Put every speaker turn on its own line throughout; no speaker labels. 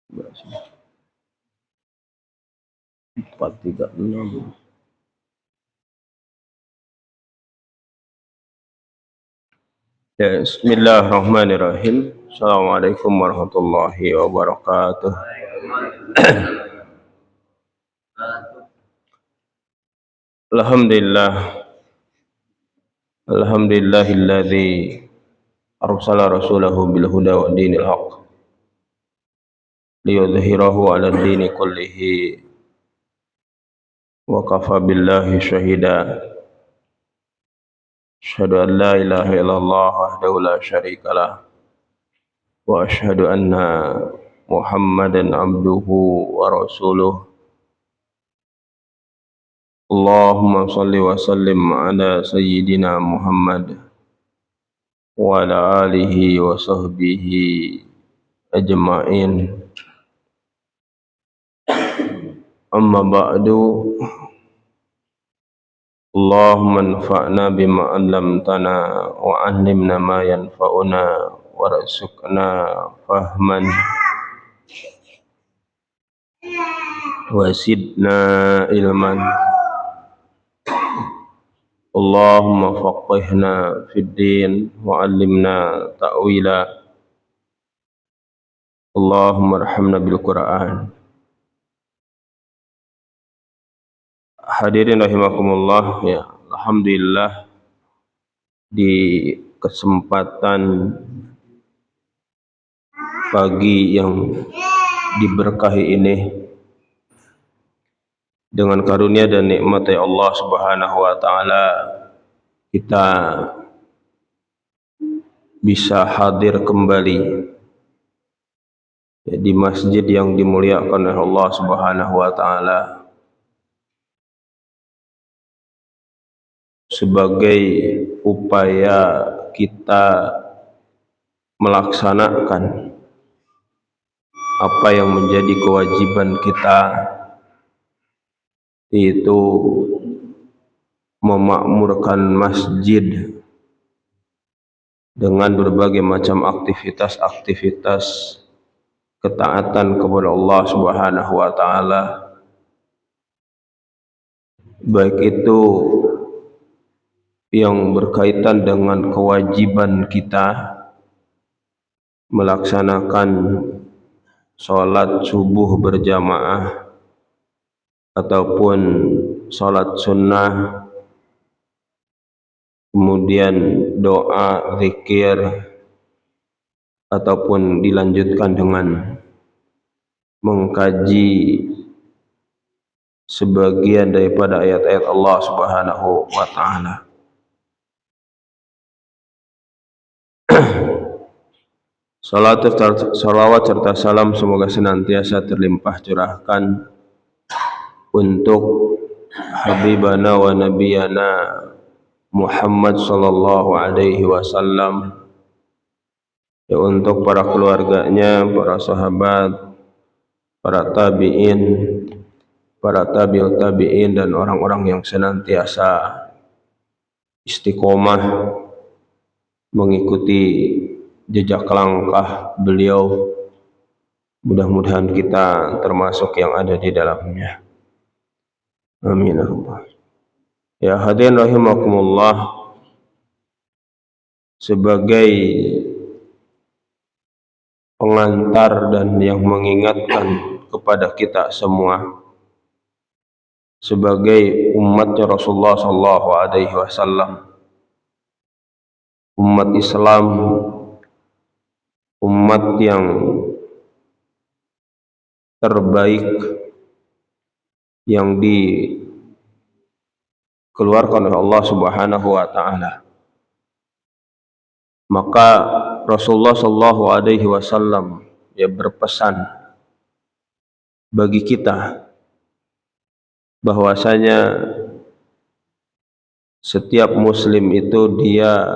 436. Ya, bismillahirrahmanirrahim. Assalamualaikum warahmatullahi wabarakatuh. Alhamdulillah. Alhamdulillahilladzi arsala rasulahu bil huda wa dinil haqq liyudhhirahu 'ala ad-dini kullihi wa kafa billahi shahida. Asyhadu an la ilaha illallah wahdahu la syarikalah wa asyhadu anna Muhammadan abduhu wa rasuluh. Allahumma salli wa sallim ala sayyidina Muhammad wa ala alihi wa sahbihi ajma'in. Amma ba'du. Allahumma anfa'na bima 'allamtana wa 'allimna ma yanfa'una warzuqna fahman wa zidna ilman. Allahumma faqihna fid din wa 'allimna ta'wila. Allahumma arhamna bil Qur'an. Hadirin rahimakumullah, ya, alhamdulillah di kesempatan pagi yang diberkahi ini dengan karunia dan nikmat Allah Subhanahu wa taala kita bisa hadir kembali di masjid yang dimuliakan oleh Allah Subhanahu wa taala sebagai upaya kita melaksanakan apa yang menjadi kewajiban kita, yaitu memakmurkan masjid dengan berbagai macam aktivitas-aktivitas ketaatan kepada Allah Subhanahu wa taala, baik itu yang berkaitan dengan kewajiban kita melaksanakan sholat subuh berjamaah ataupun sholat sunnah, kemudian doa, zikir, ataupun dilanjutkan dengan mengkaji sebagian daripada ayat-ayat Allah Subhanahu wa taala. Salawat serta salam semoga senantiasa terlimpah curahkan untuk habibana wa nabiyana Muhammad sallallahu alaihi wasallam, ya, untuk para keluarganya, para sahabat, para tabi'in, para tabi'ut tabi'in, dan orang-orang yang senantiasa istiqomah mengikuti jejak langkah beliau. Mudah-mudahan kita termasuk yang ada di dalamnya. Amin. Ya, hadirin rahimakumullah, sebagai pengantar dan yang mengingatkan kepada kita semua sebagai umatnya Rasulullah sallallahu alaihi wasallam, umat Islam, umat yang terbaik yang dikeluarkan oleh Allah Subhanahu wa taala. Maka Rasulullah sallallahu alaihi wasallam, ya, berpesan bagi kita bahwasanya setiap muslim itu dia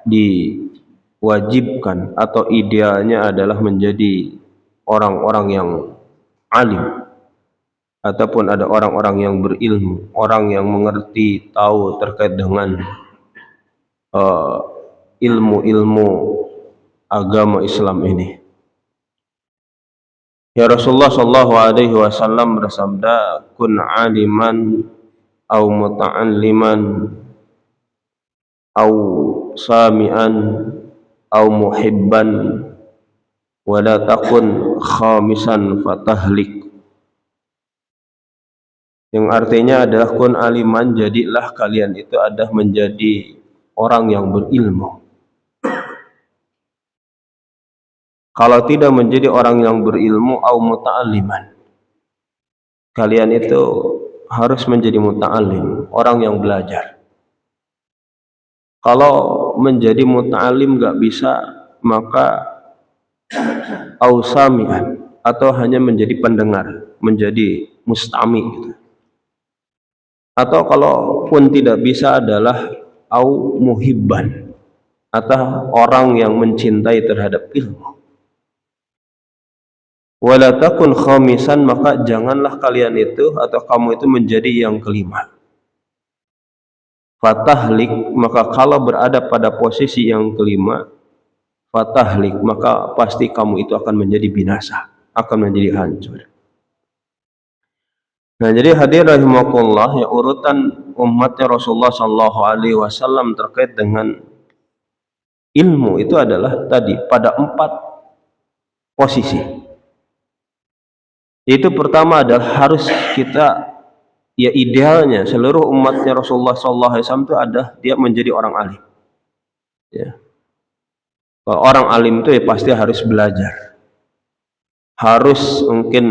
diwajibkan atau idealnya adalah menjadi orang-orang yang alim, ataupun ada orang-orang yang berilmu, orang yang mengerti, tahu terkait dengan ilmu-ilmu agama Islam ini. Ya Rasulullah Shallallahu Alaihi Wasallam bersabda, kun aliman au muta'alliman au sami'an au muhibban wala takun khamisan fatahlik. Yang artinya adalah kun aliman, jadilah kalian itu ada menjadi orang yang berilmu. Kalau tidak menjadi orang yang berilmu, au muta'alliman, kalian itu harus menjadi muta'allim, orang yang belajar. Kalau menjadi muta'allim gak bisa, maka au sami'an, atau hanya menjadi pendengar, menjadi mustami gitu. Atau kalaupun tidak bisa adalah au muhibban, atau orang yang mencintai terhadap ilmu. Wala takun khamisan, maka janganlah kalian itu atau kamu itu menjadi yang kelima. Fatahlik, maka kalau berada pada posisi yang kelima, fatahlik, maka pasti kamu itu akan menjadi binasa, akan menjadi hancur. Nah, jadi hadir rahimakumullah, ya, urutan umatnya Rasulullah Shallallahu Alaihi Wasallam terkait dengan ilmu itu adalah tadi pada 4 posisi. Itu pertama adalah harus kita, ya idealnya seluruh umatnya Rasulullah SAW itu ada dia menjadi orang alim. Ya. Kalau orang alim itu ya pasti harus belajar. Harus mungkin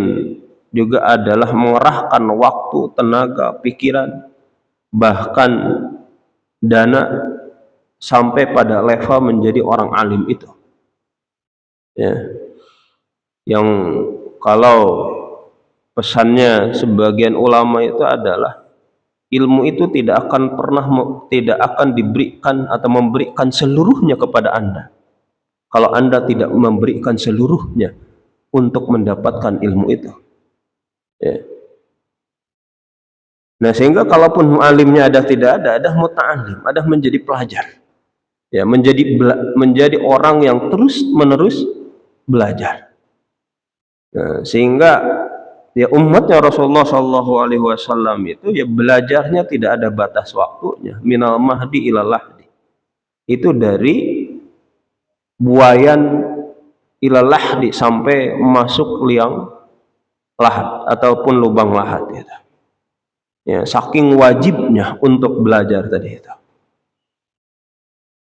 juga adalah mengerahkan waktu, tenaga, pikiran, bahkan dana sampai pada level menjadi orang alim itu. Ya. Yang kalau pesannya sebagian ulama itu adalah ilmu itu tidak akan diberikan atau memberikan seluruhnya kepada Anda kalau Anda tidak memberikan seluruhnya untuk mendapatkan ilmu itu. Ya. Nah, sehingga kalaupun alimnya tidak ada muta'alim, ada menjadi pelajar. Ya, menjadi orang yang terus menerus belajar. Nah, sehingga ya umatnya Rasulullah Shallallahu Alaihi Wasallam itu ya belajarnya tidak ada batas waktunya, minal mahdi ilal lahdi, itu dari buayan ilal lahdi sampai masuk liang lahat ataupun lubang lahat gitu. Ya, saking wajibnya untuk belajar tadi itu.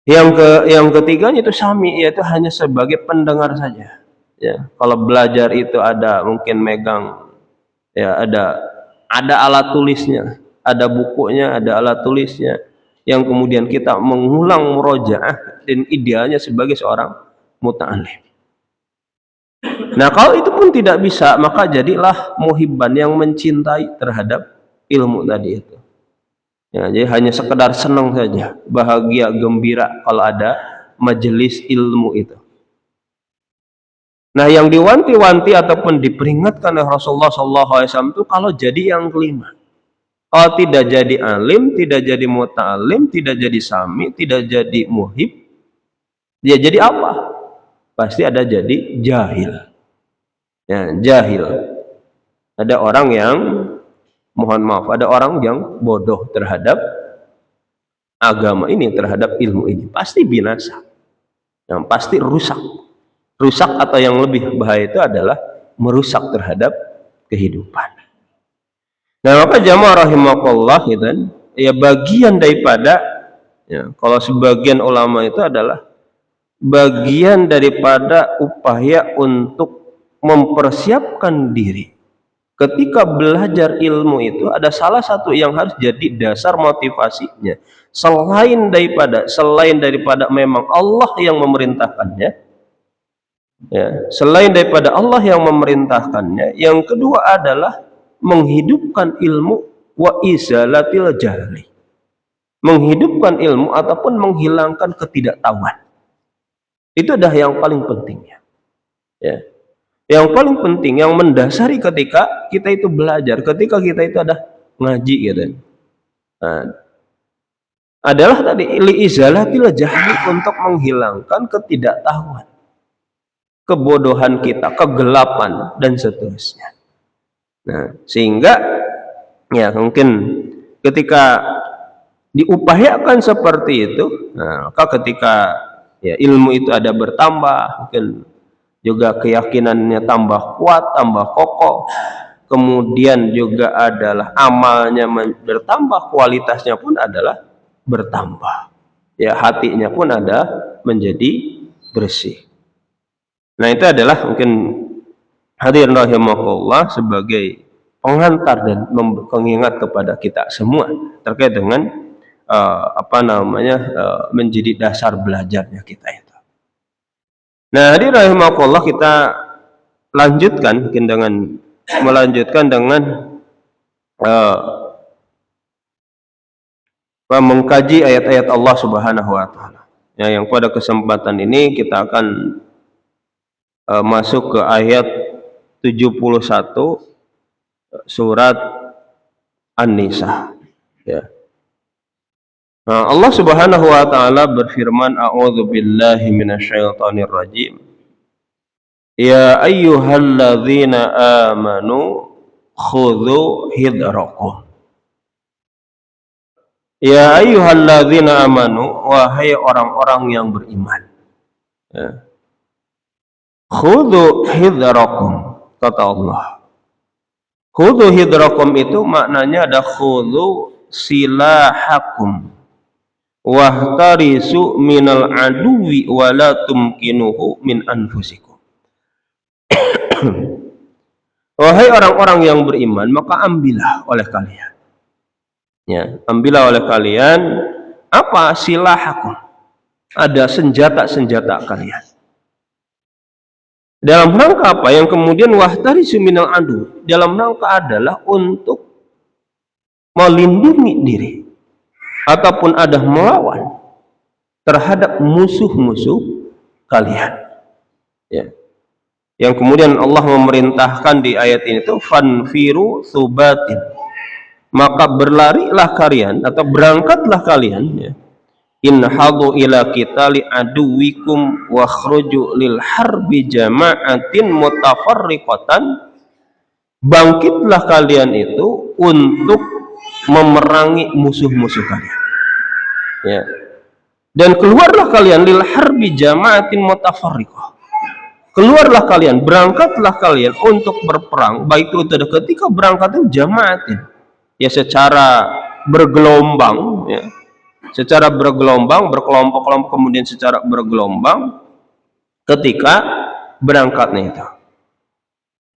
Yang ketiganya itu sami, yaitu hanya sebagai pendengar saja. Ya, kalau belajar itu ada mungkin megang, ya ada alat tulisnya, ada bukunya, ada alat tulisnya yang kemudian kita mengulang murojaah, dan idealnya sebagai seorang muta'alim. Nah, kalau itu pun tidak bisa, maka jadilah muhibban, yang mencintai terhadap ilmu tadi itu. Ya, jadi hanya sekedar senang saja, bahagia, gembira kalau ada majelis ilmu itu. Nah, yang diwanti-wanti ataupun diperingatkan oleh Rasulullah SAW itu kalau jadi yang kelima. Kalau tidak jadi alim, tidak jadi muta'alim, tidak jadi sami, tidak jadi muhib, ya jadi apa? Pasti ada jadi jahil. Ya, jahil. Ada orang yang, mohon maaf, ada orang yang bodoh terhadap agama ini, terhadap ilmu ini. Pasti binasa. Yang pasti rusak. Rusak atau yang lebih bahaya itu adalah merusak terhadap kehidupan. Nah, maka jamaah rahimakumullah gitu, ya bagian daripada, ya, kalau sebagian ulama itu adalah bagian daripada upaya untuk mempersiapkan diri ketika belajar ilmu itu, ada salah satu yang harus jadi dasar motivasinya selain daripada memang Allah yang memerintahkannya. Ya, selain daripada Allah yang memerintahkannya, yang kedua adalah menghidupkan ilmu wa izalatil jahli. Menghidupkan ilmu ataupun menghilangkan ketidaktahuan. Itu adalah yang paling pentingnya. Ya. Yang paling penting, yang mendasari ketika kita itu belajar, ketika kita itu ada ngaji gitu. Nah, adalah tadi li izalatil jahli, untuk menghilangkan ketidaktahuan. kebodohan kita, kegelapan dan seterusnya. Nah, sehingga ya mungkin ketika diupayakan seperti itu, nah, maka ketika ya ilmu itu ada bertambah, mungkin juga keyakinannya tambah kuat, tambah kokoh, kemudian juga adalah amalnya bertambah, kualitasnya pun adalah bertambah, ya hatinya pun ada menjadi bersih. Nah, itu adalah mungkin hadirin rahimakumullah sebagai pengantar dan mengingat kepada kita semua terkait dengan menjadi dasar belajarnya kita itu. Nah, hadirin rahimakumullah, kita lanjutkan mungkin dengan melanjutkan dengan mengkaji ayat-ayat Allah Subhanahu wa taala. Ya, yang pada kesempatan ini kita akan masuk ke ayat 71 surat An-Nisa. Ya. Nah, Allah Subhanahu wa taala berfirman, a'udzu billahi minasyaitonir rajim. Ya ayyuhalladzina amanu khudhu hidrakum. Ya ayyuhalladzina amanu, wahai orang-orang yang beriman. Ya. Khudhu hidrakum, kata Allah. Khudhu hidrakum itu maknanya ada khudhu silahakum wahtarisu minal aduwi wala tumkinuhu min anfusikum. Wahai orang-orang yang beriman, maka ambillah oleh kalian. Ya, ambillah oleh kalian apa? Silahakum. Ada senjata-senjata kalian. Dalam rangka apa? Yang kemudian wahtarisu minal adu. Dalam rangka adalah untuk melindungi diri ataupun ada melawan terhadap musuh-musuh kalian. Ya. Yang kemudian Allah memerintahkan di ayat ini itu fanfiru subatin. Maka berlarilah kalian atau berangkatlah kalian, ya. Inhadu ila qitali aduwikum wa khruju lil harbi jama'atin mutafarriqatan. Bangkitlah kalian itu untuk memerangi musuh-musuh kalian. Ya. Dan keluarlah kalian lil harbi jama'atin mutafarriqah. Keluarlah kalian, berangkatlah kalian untuk berperang, baik itu ketika berangkat itu jama'atin. Ya, secara bergelombang, ya. Secara bergelombang, berkelompok-kelompok, kemudian secara bergelombang ketika berangkatnya itu.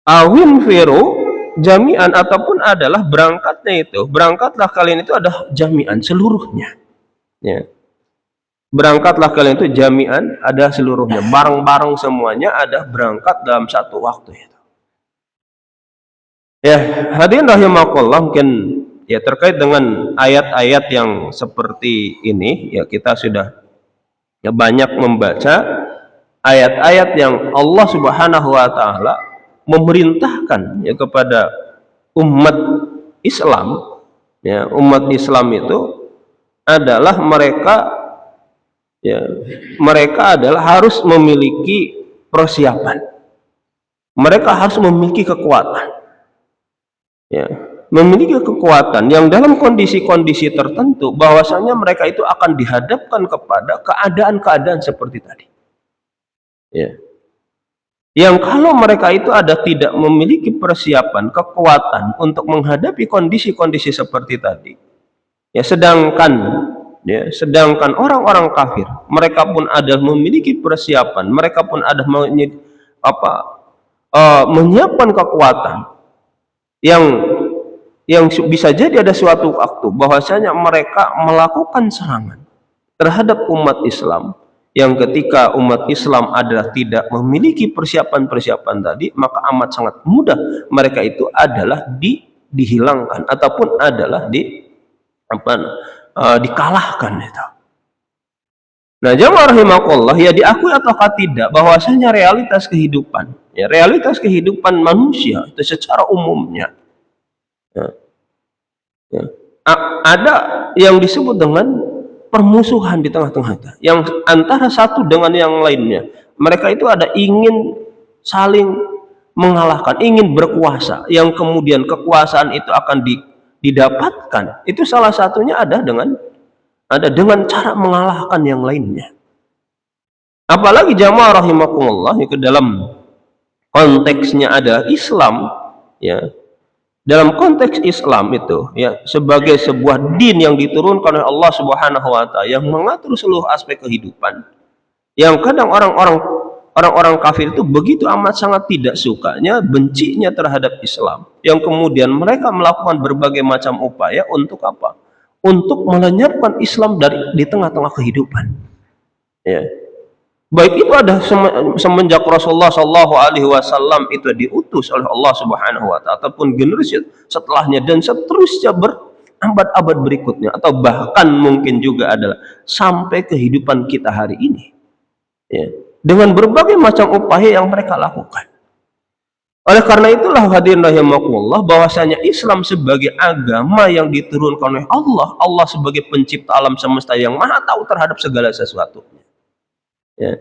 Awin firu jami'an, ataupun adalah berangkatnya itu, berangkatlah kalian itu ada jami'an seluruhnya. Ya. Berangkatlah kalian itu jami'an, ada seluruhnya, bareng-bareng semuanya ada berangkat dalam satu waktu itu. Ya, hadirin rahimakumullah, mungkin ya terkait dengan ayat-ayat yang seperti ini, ya kita sudah ya banyak membaca ayat-ayat yang Allah Subhanahu wa taala memerintahkan ya kepada umat Islam. Ya, umat Islam itu adalah mereka adalah harus memiliki persiapan. Mereka harus memiliki kekuatan. Ya, memiliki kekuatan yang dalam kondisi-kondisi tertentu bahwasanya mereka itu akan dihadapkan kepada keadaan-keadaan seperti tadi. Ya. Yang kalau mereka itu tidak memiliki persiapan, kekuatan untuk menghadapi kondisi-kondisi seperti tadi. Ya, sedangkan orang-orang kafir, mereka pun ada memiliki persiapan, mereka pun ada menyiapkan kekuatan yang bisa jadi ada suatu waktu bahwasanya mereka melakukan serangan terhadap umat Islam, yang ketika umat Islam adalah tidak memiliki persiapan-persiapan tadi, maka amat sangat mudah mereka itu adalah dihilangkan ataupun adalah dikalahkan itu. Nah, jamaah rahimakumullah, ya diakui ataukah tidak bahwasanya realitas kehidupan, ya realitas kehidupan manusia itu secara umumnya ada yang disebut dengan permusuhan di tengah-tengah, yang antara satu dengan yang lainnya, Mereka itu ada ingin saling mengalahkan, ingin berkuasa, yang kemudian kekuasaan itu akan didapatkan. Itu salah satunya ada dengan cara mengalahkan yang lainnya. Apalagi jamaah rahimakumullah, ke dalam konteksnya adalah Islam, ya. Dalam konteks Islam itu, ya, sebagai sebuah din yang diturunkan oleh Allah Subhanahu wa taala yang mengatur seluruh aspek kehidupan. Yang kadang orang-orang kafir itu begitu amat sangat tidak sukanya, bencinya terhadap Islam. Yang kemudian mereka melakukan berbagai macam upaya untuk apa? Untuk melenyapkan Islam di tengah-tengah kehidupan. Ya. Baik itu ada semenjak Rasulullah Shallallahu Alaihi Wasallam itu diutus oleh Allah Subhanahu Wa Taala, ataupun generasi setelahnya dan seterusnya berabad-abad berikutnya, atau bahkan mungkin juga adalah sampai kehidupan kita hari ini, ya, dengan berbagai macam upaya yang mereka lakukan. Oleh karena itulah hadirin rahimakumullah, bahwasanya Islam sebagai agama yang diturunkan oleh Allah sebagai pencipta alam semesta yang maha tahu terhadap segala sesuatu. Ya,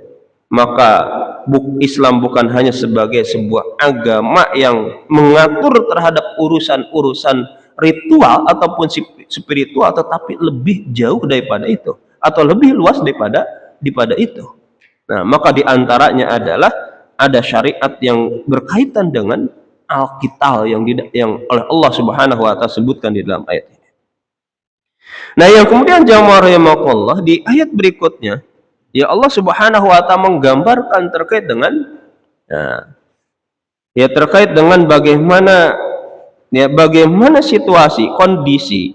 maka Islam bukan hanya sebagai sebuah agama yang mengatur terhadap urusan-urusan ritual ataupun spiritual, tetapi lebih jauh daripada itu, atau lebih luas daripada itu. Nah, maka diantaranya adalah ada syariat yang berkaitan dengan al-qital yang oleh Allah Subhanahu wa taala sebutkan di dalam ayat ini. Nah, yang kemudian jamaah rahimakumullah, di ayat berikutnya, ya, Allah Subhanahu wa taala menggambarkan terkait dengan terkait dengan bagaimana situasi, kondisi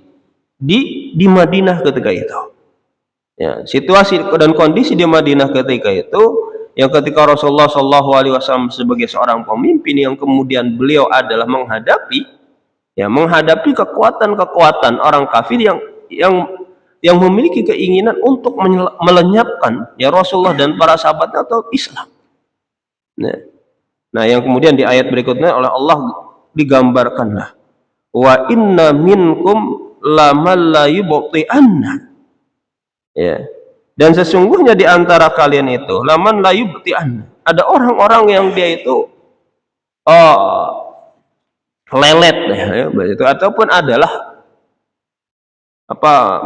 di Madinah ketika itu. Ya, situasi dan kondisi di Madinah ketika itu, yang ketika Rasulullah Shallallahu Alaihi Wasallam sebagai seorang pemimpin yang kemudian beliau adalah menghadapi kekuatan-kekuatan orang kafir yang memiliki keinginan untuk melenyapkan, ya, Rasulullah dan para sahabatnya atau Islam. Nah, yang kemudian di ayat berikutnya oleh Allah digambarkanlah, wa inna minkum laman la yubti'anna, ya, dan sesungguhnya di antara kalian itu laman la yubti'anna, ada orang-orang yang dia itu lelet, ya, itu ataupun adalah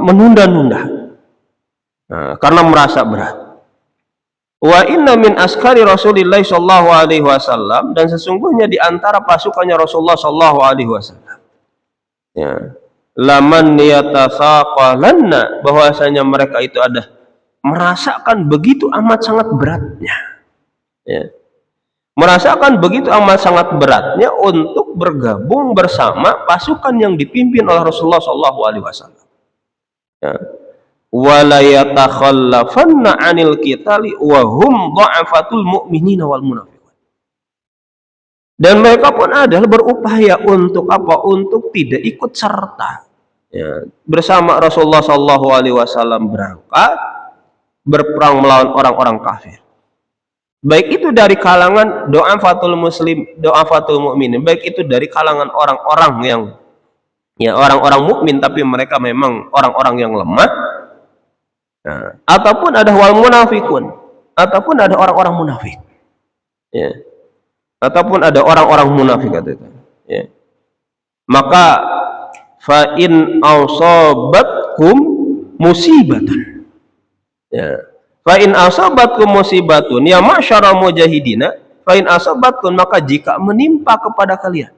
menunda-nunda, karena merasa berat. Wa inna min askari Rasulillah sallallahu alaihi wasallam, dan sesungguhnya di antara pasukannya Rasulullah sallallahu alaihi wasallam, ya, laman yatasaqalanna, bahwasanya mereka itu ada merasakan begitu amat sangat beratnya, ya, merasakan begitu amat sangat beratnya untuk bergabung bersama pasukan yang dipimpin oleh Rasulullah sallallahu alaihi wasallam. Wala yatakhallafanna 'anil qitali wa hum dha'afatul mu'minina wal munafiqun. Dan mereka pun adalah berupaya untuk apa? Untuk tidak ikut serta, ya, bersama Rasulullah sallallahu alaihi wasallam berangkat berperang melawan orang-orang kafir. Baik itu dari kalangan dha'afatul muslim, dha'afatul mu'minin, baik itu dari kalangan orang-orang yang, ya, orang-orang mukmin tapi mereka memang orang-orang yang lemah, nah, ataupun ada wal munafikun, ataupun ada orang-orang munafik, ya, ataupun ada orang-orang munafik itu, ya. Maka fa in asabatkum musibatun, ya, fa in asabatkum musibatun ya ma'syara mujahidina, fa in asabatkum, maka jika menimpa kepada kalian,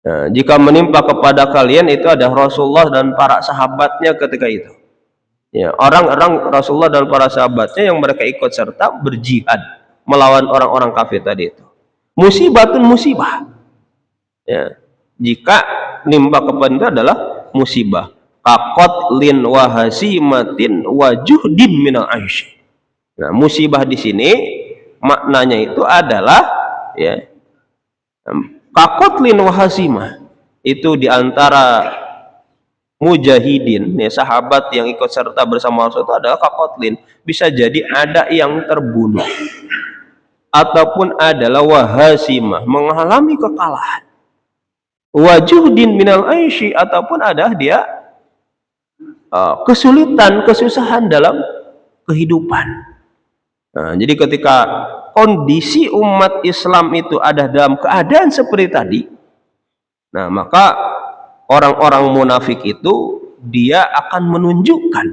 nah, jika menimpa kepada kalian itu ada Rasulullah dan para sahabatnya ketika itu, ya, orang-orang Rasulullah dan para sahabatnya yang mereka ikut serta berjihad melawan orang-orang kafir tadi itu. Musibatun, musibah, ya, jika menimpa kepada itu adalah musibah. Qatlin wa hasimatin wa juhdin minal aish. Nah, musibah di sini maknanya itu adalah, ya, qatlin wa hasimah, itu diantara mujahidin, ya, sahabat yang ikut serta bersama Rasul itu adalah qatlin, bisa jadi ada yang terbunuh, ataupun adalah wahasimah, mengalami kekalahan, wajuhdin minal aishi, ataupun ada dia kesulitan, kesusahan dalam kehidupan. Nah, jadi ketika kondisi umat Islam itu ada dalam keadaan seperti tadi, nah maka orang-orang munafik itu dia akan menunjukkan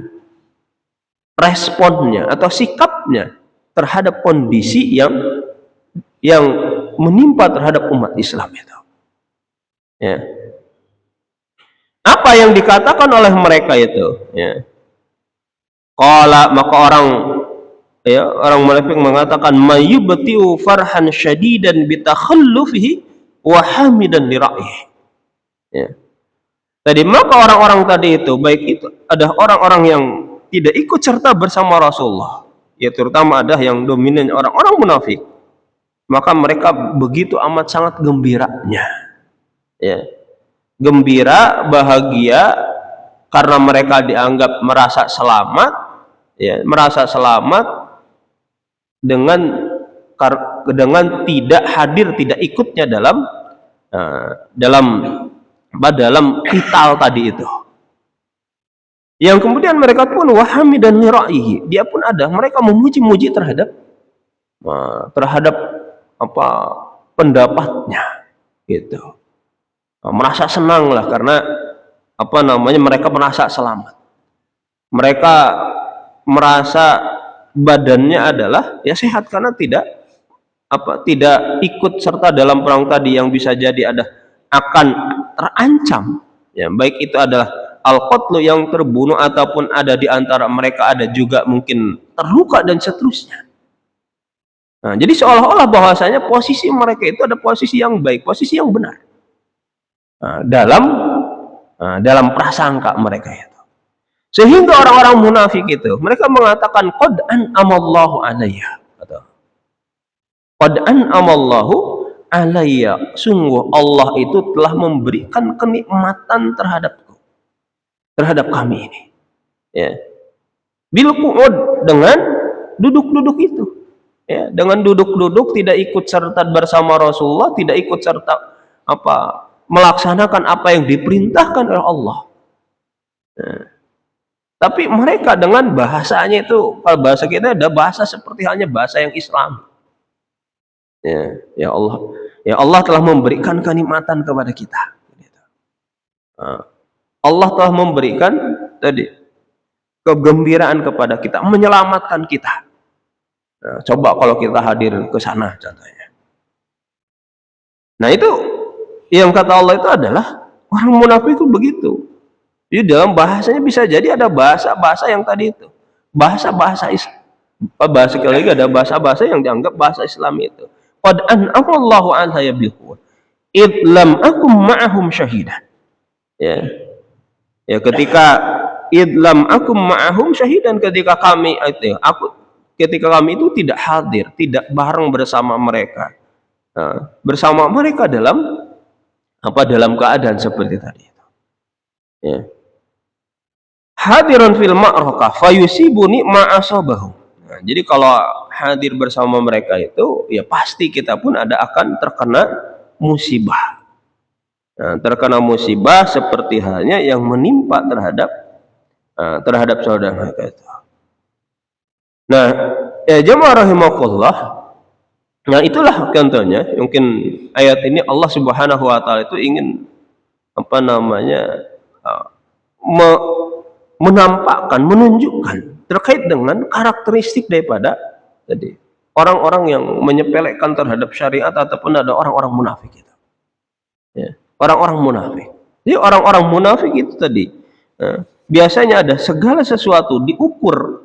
responnya atau sikapnya terhadap kondisi yang menimpa terhadap umat Islam itu. Ya. Apa yang dikatakan oleh mereka itu? Ya. Maka orang munafik mengatakan mayyubtiu farhan syadidan bitakhallufihi wa hamidan li ra'yihi. Ya. Tadi maka orang-orang tadi itu baik itu ada orang-orang yang tidak ikut serta bersama Rasulullah, ya terutama ada yang dominan orang-orang munafik, maka mereka begitu amat sangat gembiranya, ya gembira bahagia karena mereka dianggap merasa selamat, ya merasa selamat dengan tidak hadir, tidak ikutnya dalam vital tadi itu. Yang kemudian mereka pun wahami dan niraihi, dia pun ada mereka memuji-muji terhadap pendapatnya gitu. Merasa senang lah karena mereka merasa selamat. Mereka merasa badannya adalah ya sehat karena tidak ikut serta dalam perang tadi yang bisa jadi akan terancam, ya baik itu adalah al-qatlu yang terbunuh ataupun ada di antara mereka ada juga mungkin terluka dan seterusnya. Nah, jadi seolah-olah bahwasanya posisi mereka itu ada posisi yang baik, posisi yang benar. Nah, dalam prasangka mereka itu. Sehingga orang-orang munafik itu mereka mengatakan qad an'amallahu alayya. Qad an'amallahu alayya, sungguh Allah itu telah memberikan kenikmatan terhadap kami ini, ya bil qu'ud, dengan duduk-duduk itu, ya dengan duduk-duduk tidak ikut serta bersama Rasulullah, tidak ikut serta melaksanakan apa yang diperintahkan oleh Allah. Tapi mereka dengan bahasanya itu, kalau bahasa kita ada bahasa seperti halnya bahasa yang Islam, ya Allah telah memberikan kenikmatan kepada kita. Allah telah memberikan tadi kegembiraan kepada kita, menyelamatkan kita. Nah, coba kalau kita hadir ke sana contohnya. Nah itu yang kata Allah itu adalah orang munafik itu begitu. Jadi dalam bahasanya bisa jadi ada bahasa-bahasa yang tadi itu, bahasa-bahasa sekali lagi ada bahasa-bahasa yang dianggap bahasa Islam itu. Qad an'amallahu alayya bil qur'an id lam akum ma'ahum syahidan. Ya ketika idlam akum ma'ahum syahidan, ketika kami itu tidak hadir, tidak bareng bersama mereka, dalam keadaan seperti tadi itu. Ya. Hadiran fil ma'rakah fayusibuni ma'asabahu. Nah, jadi kalau hadir bersama mereka itu ya pasti kita pun akan terkena musibah. Nah, terkena musibah seperti halnya yang menimpa terhadap saudara mereka itu. Nah, ya jemaah rahimakumullah. Nah, itulah contohnya. Mungkin ayat ini Allah Subhanahu wa taala itu ingin menampakkan, menunjukkan terkait dengan karakteristik daripada tadi orang-orang yang menyepelekan terhadap syariat ataupun ada orang-orang munafik itu. Ya. Orang-orang munafik. Jadi orang-orang munafik itu tadi biasanya ada segala sesuatu diukur.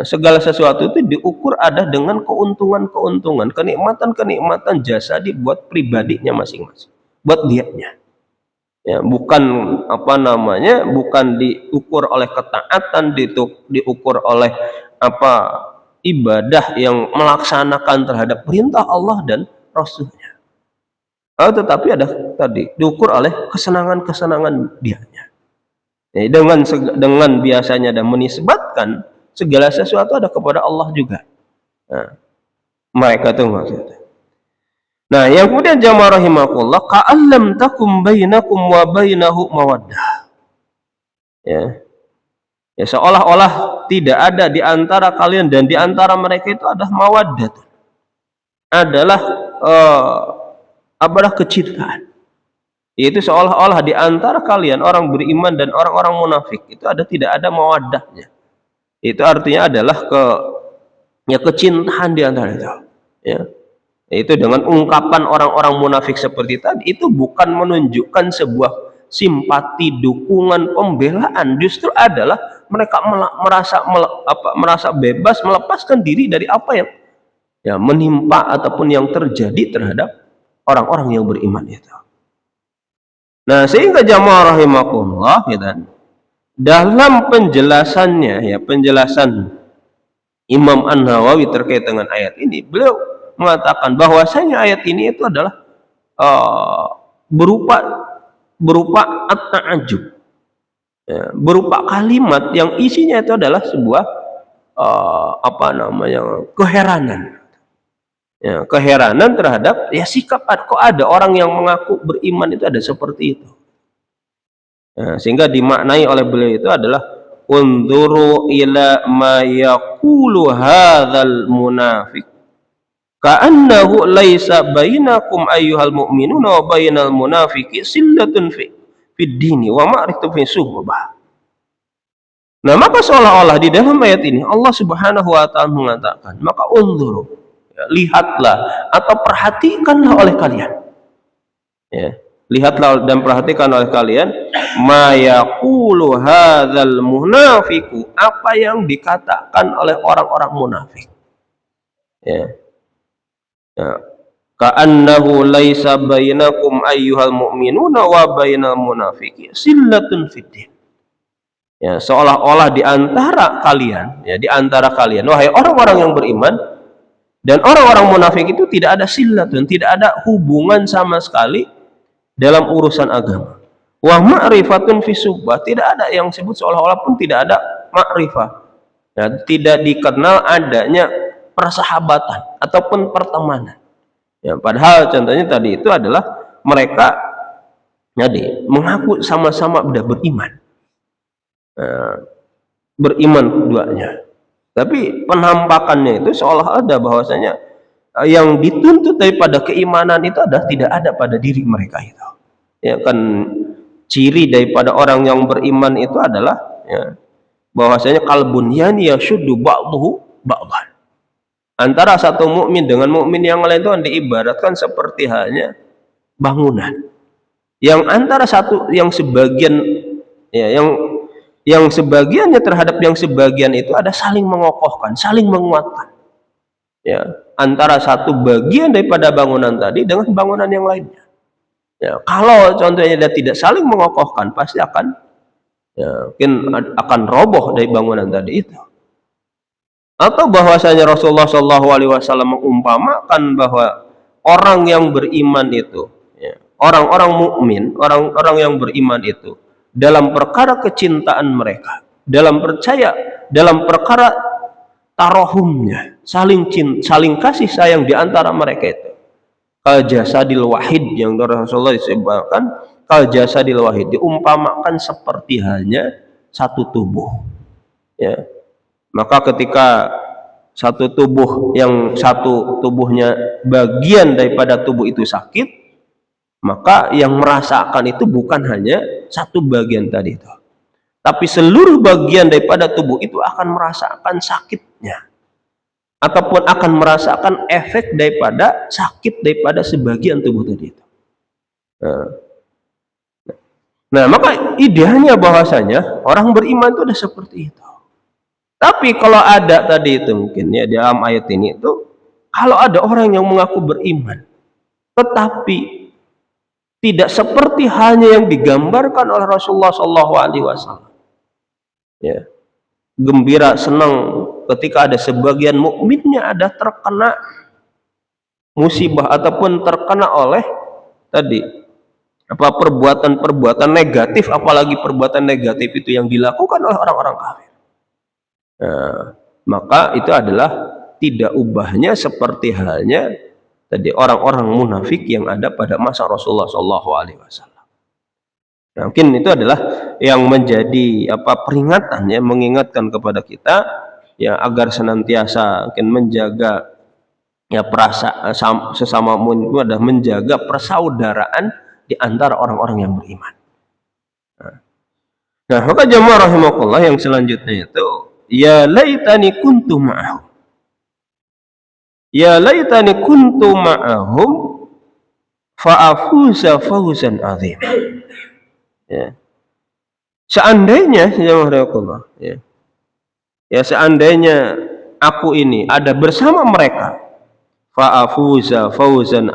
Segala sesuatu itu diukur ada dengan keuntungan-keuntungan, kenikmatan-kenikmatan jasa dibuat pribadinya masing-masing, buat dianya. Ya, bukan bukan diukur oleh ketaatan, diukur oleh ibadah yang melaksanakan terhadap perintah Allah dan Rasul-Nya. Tetapi ada tadi diukur oleh kesenangan-kesenangan dianya. Dengan biasanya dan menisbatkan segala sesuatu ada kepada Allah juga. Nah, mereka itu maksudnya. Nah, yang kemudian jamaah rahimakumullah, ka'allam takum bainakum wa bainahu mawaddah. Ya. Ya, seolah-olah tidak ada di antara kalian dan di antara mereka itu adalah mawaddah, adalah kecintaan. Yaitu seolah-olah di antara kalian orang beriman dan orang-orang munafik itu tidak ada mawaddahnya. Itu artinya adalah kecintaan di antara itu. Ya. Itu dengan ungkapan orang-orang munafik seperti tadi, itu bukan menunjukkan sebuah simpati, dukungan, pembelaan. Justru adalah mereka merasa bebas melepaskan diri dari apa yang menimpa ataupun yang terjadi terhadap orang-orang yang beriman itu. Nah, sehingga jamaah rahimakumullah, dalam penjelasannya, penjelasan Imam An-Nawawi terkait dengan ayat ini, beliau mengatakan bahwasanya ayat ini itu adalah berupa at-ta'ajjub, berupa kalimat yang isinya itu adalah sebuah keheranan. Keheranan terhadap sikap kok ada orang yang mengaku beriman itu ada seperti itu. Sehingga dimaknai oleh beliau itu adalah unzuru ila ma yaqulu hadzal munafiq ka'annahu laisa bainakum ayyuhal mu'minuna wa bainal munafiqi sillatun fid dini wa ma'rifatu fi suhbah. Nah, maka seolah-olah di dalam ayat ini Allah Subhanahu wa taala mengatakan, maka unzuru, lihatlah atau perhatikanlah oleh kalian, lihatlah dan perhatikan oleh kalian ma yaqulu hadzal munafiqu, apa yang dikatakan oleh orang-orang munafik, ka'annahu laisa bainakum ayyuhal mu'minuna wa bainal munafiqi sillatun fiddin. Seolah-olah di antara kalian, wahai orang-orang yang beriman dan orang-orang munafik itu tidak ada sillatun, tidak ada hubungan sama sekali dalam urusan agama. Wa ma'rifatun fi subbah, tidak ada yang disebut seolah-olah pun tidak ada ma'rifah. Tidak dikenal adanya persahabatan ataupun pertemanan. Padahal contohnya tadi itu adalah mereka mengaku sama-sama sudah beriman keduanya. Tapi penampakannya itu seolah ada bahwasanya yang dituntut daripada keimanan itu tidak ada pada diri mereka itu. Ciri daripada orang yang beriman itu adalah bahwasanya kalbun yani yashuddu ba'dhuhu ba'dhan. Antara satu mukmin dengan mukmin yang lain itu diibaratkan seperti halnya bangunan. Yang antara satu yang sebagian yang sebagiannya terhadap yang sebagian itu ada saling mengokohkan, saling menguatkan. Antara satu bagian daripada bangunan tadi dengan bangunan yang lainnya. Kalau contohnya dia tidak saling mengokohkan, pasti mungkin akan roboh dari bangunan tadi itu. Atau bahwasanya Rasulullah SAW mengumpamakan bahwa orang yang beriman itu, orang-orang mukmin, orang-orang yang beriman itu, dalam perkara kecintaan mereka, dalam perkara tarohumnya, saling kasih sayang di antara mereka itu, kal jasadil wahid, yang Rasulullah disebutkan kal jasadil wahid, diumpamakan seperti halnya satu tubuh. Maka ketika satu tubuhnya bagian daripada tubuh itu sakit, maka yang merasakan itu bukan hanya satu bagian tadi itu, tapi seluruh bagian daripada tubuh itu akan merasakan sakitnya, ataupun akan merasakan efek daripada sakit daripada sebagian tubuh tadi itu. Nah, maka idealnya bahwasanya orang beriman itu ada seperti itu. Tapi kalau ada tadi itu mungkin dalam ayat ini itu, kalau ada orang yang mengaku beriman tetapi tidak seperti halnya yang digambarkan oleh Rasulullah SAW, gembira, senang ketika ada sebagian mukminnya ada terkena musibah ataupun terkena oleh perbuatan negatif, apalagi perbuatan negatif itu yang dilakukan oleh orang-orang kafir. Maka itu adalah tidak ubahnya seperti halnya orang-orang munafik yang ada pada masa Rasulullah SAW. Nah, mungkin itu adalah yang menjadi peringatan ya, mengingatkan kepada kita ya agar senantiasa mungkin menjaga ya sesama mukmin itu adalah menjaga persaudaraan di antara orang-orang yang beriman. Nah, maka jamaah rahimakumullah yang selanjutnya itu ya laitani kuntu ma'ahum. Ya laitani kuntu ma'ahum fa'afuza fawzan azim. Ya. Seandainya jamaah rahimakumullah ya. Ya seandainya aku ini ada bersama mereka, fa'afuza fawzan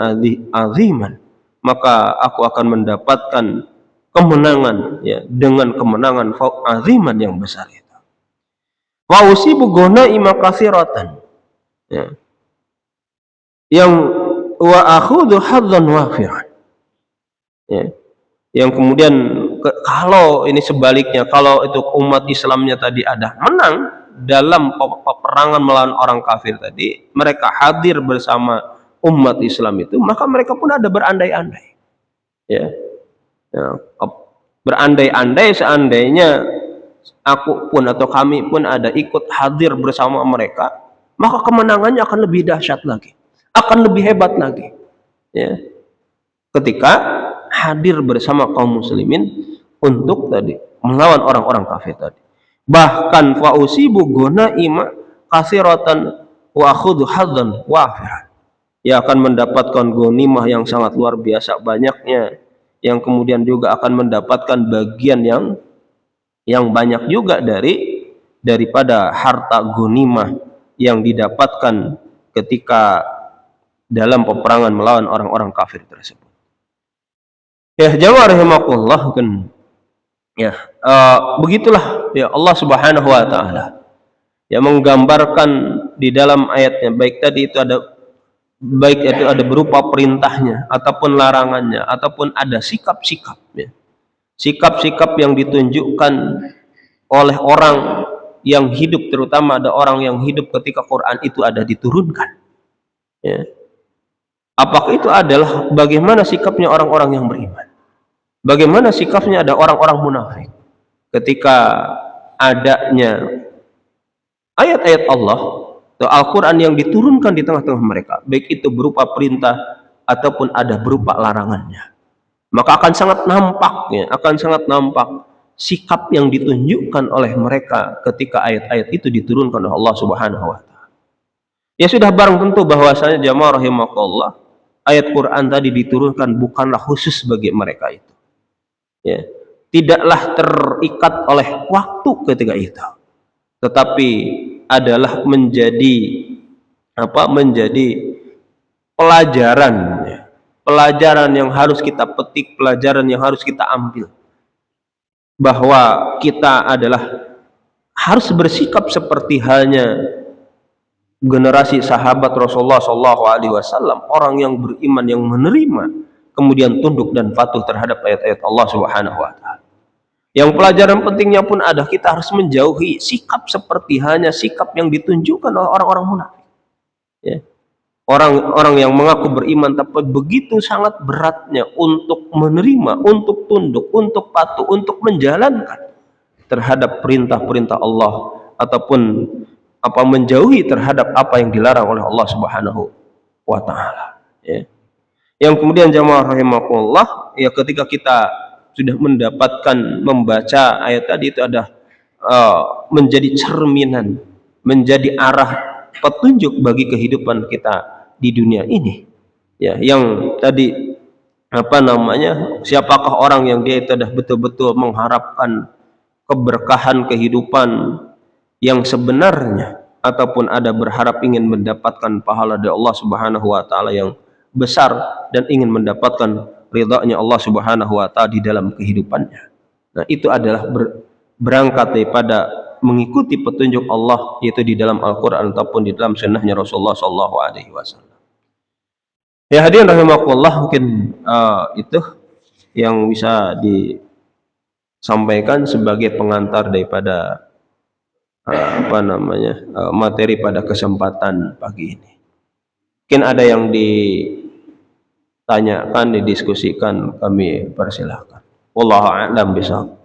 aziman, maka aku akan mendapatkan kemenangan ya, dengan kemenangan aziman yang besar itu. Wa usibu ghanaima katsiratan. Ya. Yang wa akhudhu hadzan wafiran. Ya. Yang kemudian kalau ini sebaliknya, kalau itu umat Islamnya tadi ada menang dalam peperangan melawan orang kafir tadi, mereka hadir bersama umat Islam itu, maka mereka pun ada berandai-andai ya, berandai-andai seandainya aku pun atau kami pun ada ikut hadir bersama mereka, maka kemenangannya akan lebih dahsyat lagi, akan lebih hebat lagi ya, ketika hadir bersama kaum muslimin untuk tadi melawan orang-orang kafir tadi. Bahkan fausibu ghanaima katsiratan wa akhudhu hadzan wafiran. Ya akan mendapatkan ghanimah yang sangat luar biasa banyaknya, yang kemudian juga akan mendapatkan bagian yang banyak juga daripada harta ghanimah yang didapatkan ketika dalam peperangan melawan orang-orang kafir tersebut. Ya jamaah rahimakumullah kan. Ya, begitulah ya Allah Subhanahu wa taala yang menggambarkan di dalam ayatnya, baik itu ada berupa perintahnya ataupun larangannya ataupun ada sikap-sikap ya. Sikap-sikap yang ditunjukkan oleh orang yang hidup, terutama ada orang yang hidup ketika Quran itu ada diturunkan. Ya. Apakah itu adalah bagaimana sikapnya orang-orang yang beriman? Bagaimana sikapnya ada orang-orang munafik ketika adanya ayat-ayat Allah atau Al-Quran yang diturunkan di tengah-tengah mereka, baik itu berupa perintah ataupun ada berupa larangannya, maka akan sangat nampak sikap yang ditunjukkan oleh mereka ketika ayat-ayat itu diturunkan oleh Allah Subhanahu wa taala. Ya sudah barang tentu bahwasanya jamaah rahimakumullah, ayat Quran tadi diturunkan bukanlah khusus bagi mereka itu. Ya, tidaklah terikat oleh waktu ketika itu, tetapi adalah menjadi pelajaran ya. Pelajaran yang harus kita petik, pelajaran yang harus kita ambil, bahwa kita adalah harus bersikap seperti halnya generasi sahabat Rasulullah SAW, orang yang beriman, yang menerima kemudian tunduk dan patuh terhadap ayat-ayat Allah Subhanahu wa taala. Yang pelajaran pentingnya pun ada, kita harus menjauhi sikap seperti hanya sikap yang ditunjukkan oleh orang-orang munafik. Ya. Orang-orang yang mengaku beriman tapi begitu sangat beratnya untuk menerima, untuk tunduk, untuk patuh, untuk menjalankan terhadap perintah-perintah Allah ataupun menjauhi terhadap apa yang dilarang oleh Allah Subhanahu wa taala. Ya. Yang kemudian jamaah rahimakumullah, ya ketika kita sudah mendapatkan membaca ayat tadi itu ada menjadi cerminan, menjadi arah petunjuk bagi kehidupan kita di dunia ini. Ya, yang tadi siapakah orang yang dia itu sudah betul-betul mengharapkan keberkahan kehidupan yang sebenarnya ataupun ada berharap ingin mendapatkan pahala dari Allah Subhanahu wa taala yang besar dan ingin mendapatkan ridha-Nya Allah Subhanahu wa taala di dalam kehidupannya. Nah, itu adalah berangkat daripada mengikuti petunjuk Allah, yaitu di dalam Al-Qur'an ataupun di dalam sunnahnya Rasulullah sallallahu alaihi wasallam. Ya hadirin rahimakumullah, mungkin itu yang bisa disampaikan sebagai pengantar daripada materi pada kesempatan pagi ini. Mungkin ada yang ditanyakan, didiskusikan, kami persilahkan. Wallahu a'lam bishawab.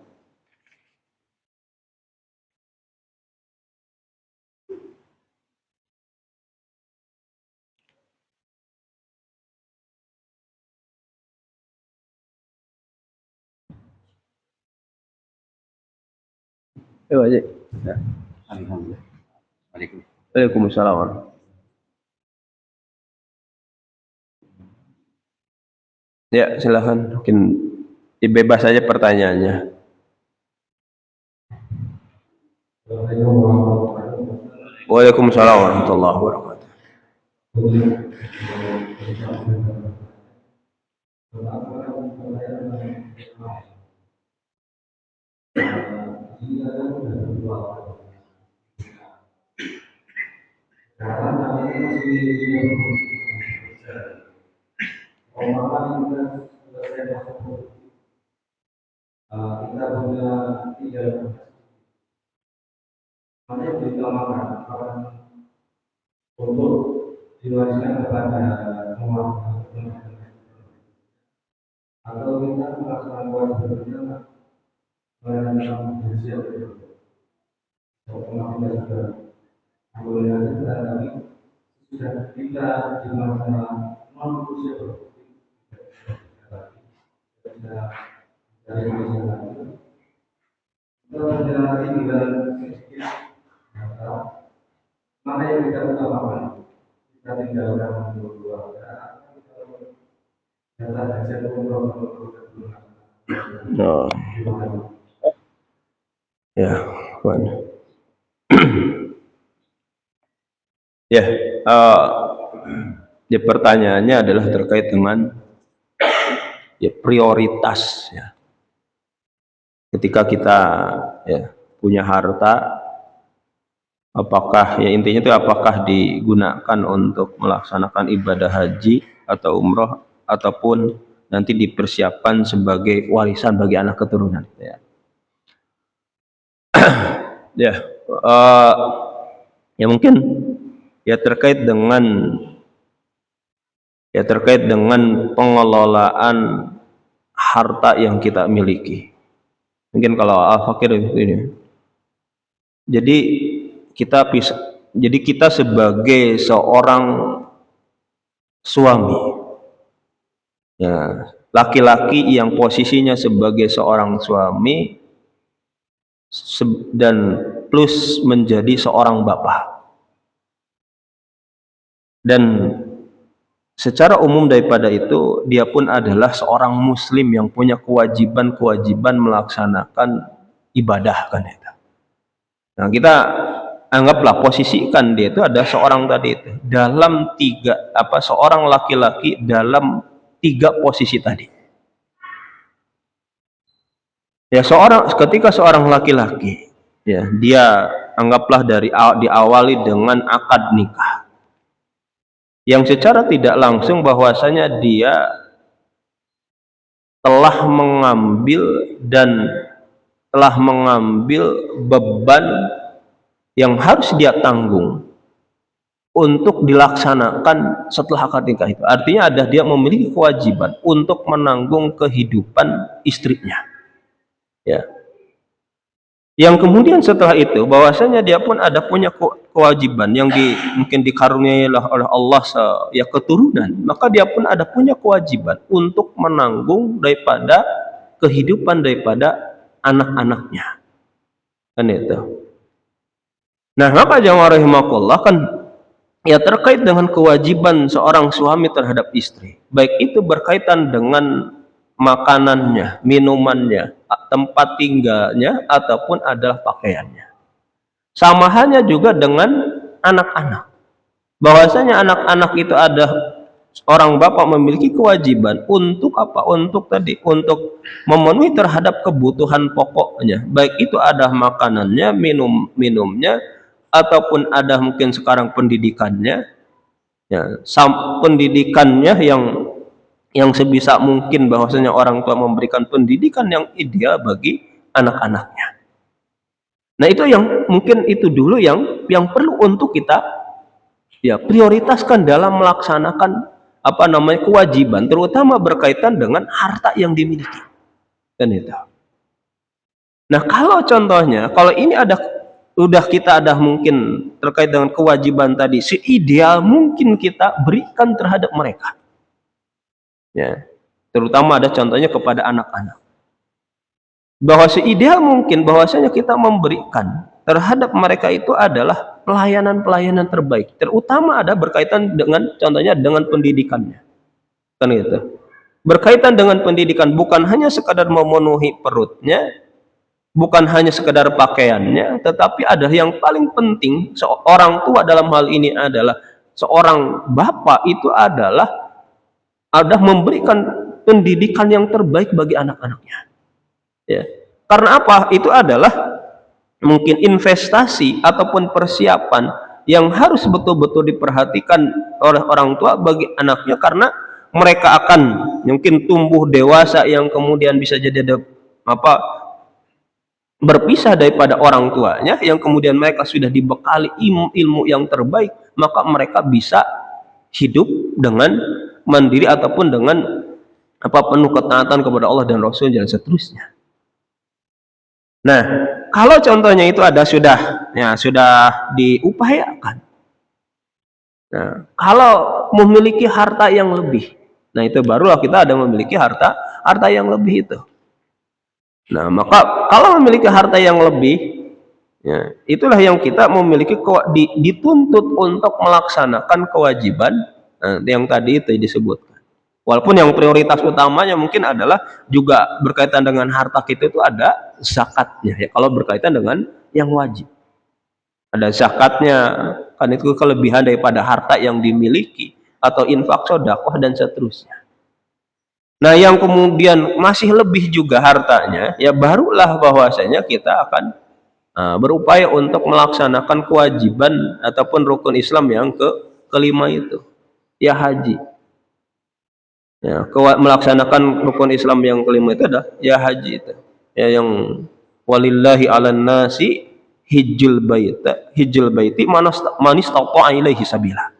Ya, Wajib. Ya.
Alhamdulillah.
Waalaikumsalam. Ya, silakan. Mungkin bebas saja pertanyaannya. Waalaikumsalam warahmatullahi wabarakatuh.
Kita punya tiga mana yang diutamakan untuk diwariskan kepada umat atau kita melaksanakan kewajiban melalui usia umat kita sudah boleh tapi sudah kita di masa non usia dari masyarakat kita menjalani di dalam mana yang kita utamakan kita tinggalkan keluarga kita hajar
No. Ya, Wan. Ya, pertanyaannya adalah terkait dengan prioritas ya. Ketika kita punya harta, apakah intinya itu apakah digunakan untuk melaksanakan ibadah haji atau umroh ataupun nanti dipersiapkan sebagai warisan bagi anak keturunan ya. Ya mungkin terkait dengan pengelolaan harta yang kita miliki. Mungkin kalau Al-Fakir ini. Jadi kita sebagai seorang suami, ya, laki-laki yang posisinya sebagai seorang suami dan plus menjadi seorang bapak. Dan secara umum daripada itu, dia pun adalah seorang muslim yang punya kewajiban melaksanakan ibadah kan itu. Nah, kita anggaplah posisikan dia itu ada seorang tadi itu dalam seorang laki-laki dalam 3 posisi tadi. Ya, ketika seorang laki-laki ya, dia anggaplah diawali dengan akad nikah. Yang secara tidak langsung bahwasanya dia telah mengambil beban yang harus dia tanggung untuk dilaksanakan setelah akad nikah itu. Artinya dia memiliki kewajiban untuk menanggung kehidupan istrinya. Ya. Yang kemudian setelah itu bahwasanya dia pun punya kewajiban yang mungkin dikaruniai oleh Allah keturunan, maka dia pun punya kewajiban untuk menanggung daripada kehidupan daripada anak-anaknya. Kan itu. Nah, maka jamaah rahimakumullah kan terkait dengan kewajiban seorang suami terhadap istri, baik itu berkaitan dengan makanannya, minumannya, tempat tinggalnya ataupun adalah pakaiannya. Sama halnya juga dengan anak-anak. Bahwasanya anak-anak itu ada orang bapak memiliki kewajiban untuk untuk memenuhi terhadap kebutuhan pokoknya. Baik itu ada makanannya, minumnya ataupun ada mungkin sekarang pendidikannya. Ya, pendidikannya yang sebisa mungkin bahwasanya orang tua memberikan pendidikan yang ideal bagi anak-anaknya. Nah, itu yang mungkin itu dulu yang perlu untuk kita prioritaskan dalam melaksanakan kewajiban, terutama berkaitan dengan harta yang dimiliki. Kan itu. Nah, kalau contohnya, kalau ini udah kita ada mungkin terkait dengan kewajiban tadi, seideal mungkin kita berikan terhadap mereka. Ya, terutama ada contohnya kepada anak-anak. Bahwa seideal mungkin bahwasanya kita memberikan terhadap mereka itu adalah pelayanan-pelayanan terbaik. Terutama ada berkaitan dengan contohnya dengan pendidikannya. Kan gitu. Berkaitan dengan pendidikan bukan hanya sekadar memenuhi perutnya, bukan hanya sekadar pakaiannya, tetapi ada yang paling penting seorang tua dalam hal ini adalah seorang bapak itu adalah ada memberikan pendidikan yang terbaik bagi anak-anaknya. Ya. Karena apa? Itu adalah mungkin investasi ataupun persiapan yang harus betul-betul diperhatikan oleh orang tua bagi anaknya, karena mereka akan mungkin tumbuh dewasa yang kemudian bisa jadi berpisah daripada orang tuanya, yang kemudian mereka sudah dibekali ilmu yang terbaik, maka mereka bisa hidup dengan mandiri ataupun dengan penuh ketaatan kepada Allah dan Rasul dan seterusnya. Nah, kalau contohnya itu ada sudah diupayakan. Nah, kalau memiliki harta yang lebih, nah itu barulah kita ada memiliki harta yang lebih itu. Nah, maka kalau memiliki harta yang lebih, ya, itulah yang kita memiliki dituntut untuk melaksanakan kewajiban yang tadi itu disebutkan. Walaupun yang prioritas utamanya mungkin adalah juga berkaitan dengan harta kita itu ada zakatnya, ya, kalau berkaitan dengan yang wajib. Ada zakatnya, kan itu kelebihan daripada harta yang dimiliki, atau infak, sedekah dan seterusnya. Nah, yang kemudian masih lebih juga hartanya, ya barulah bahwasanya kita akan berupaya untuk melaksanakan kewajiban ataupun rukun Islam yang kelima itu, ya haji. Ya, melaksanakan rukun Islam yang kelima itu adalah ya haji itu. Ya, yang walillahi 'alan nasi hijjul baiti man istata'a ilaihi sabila.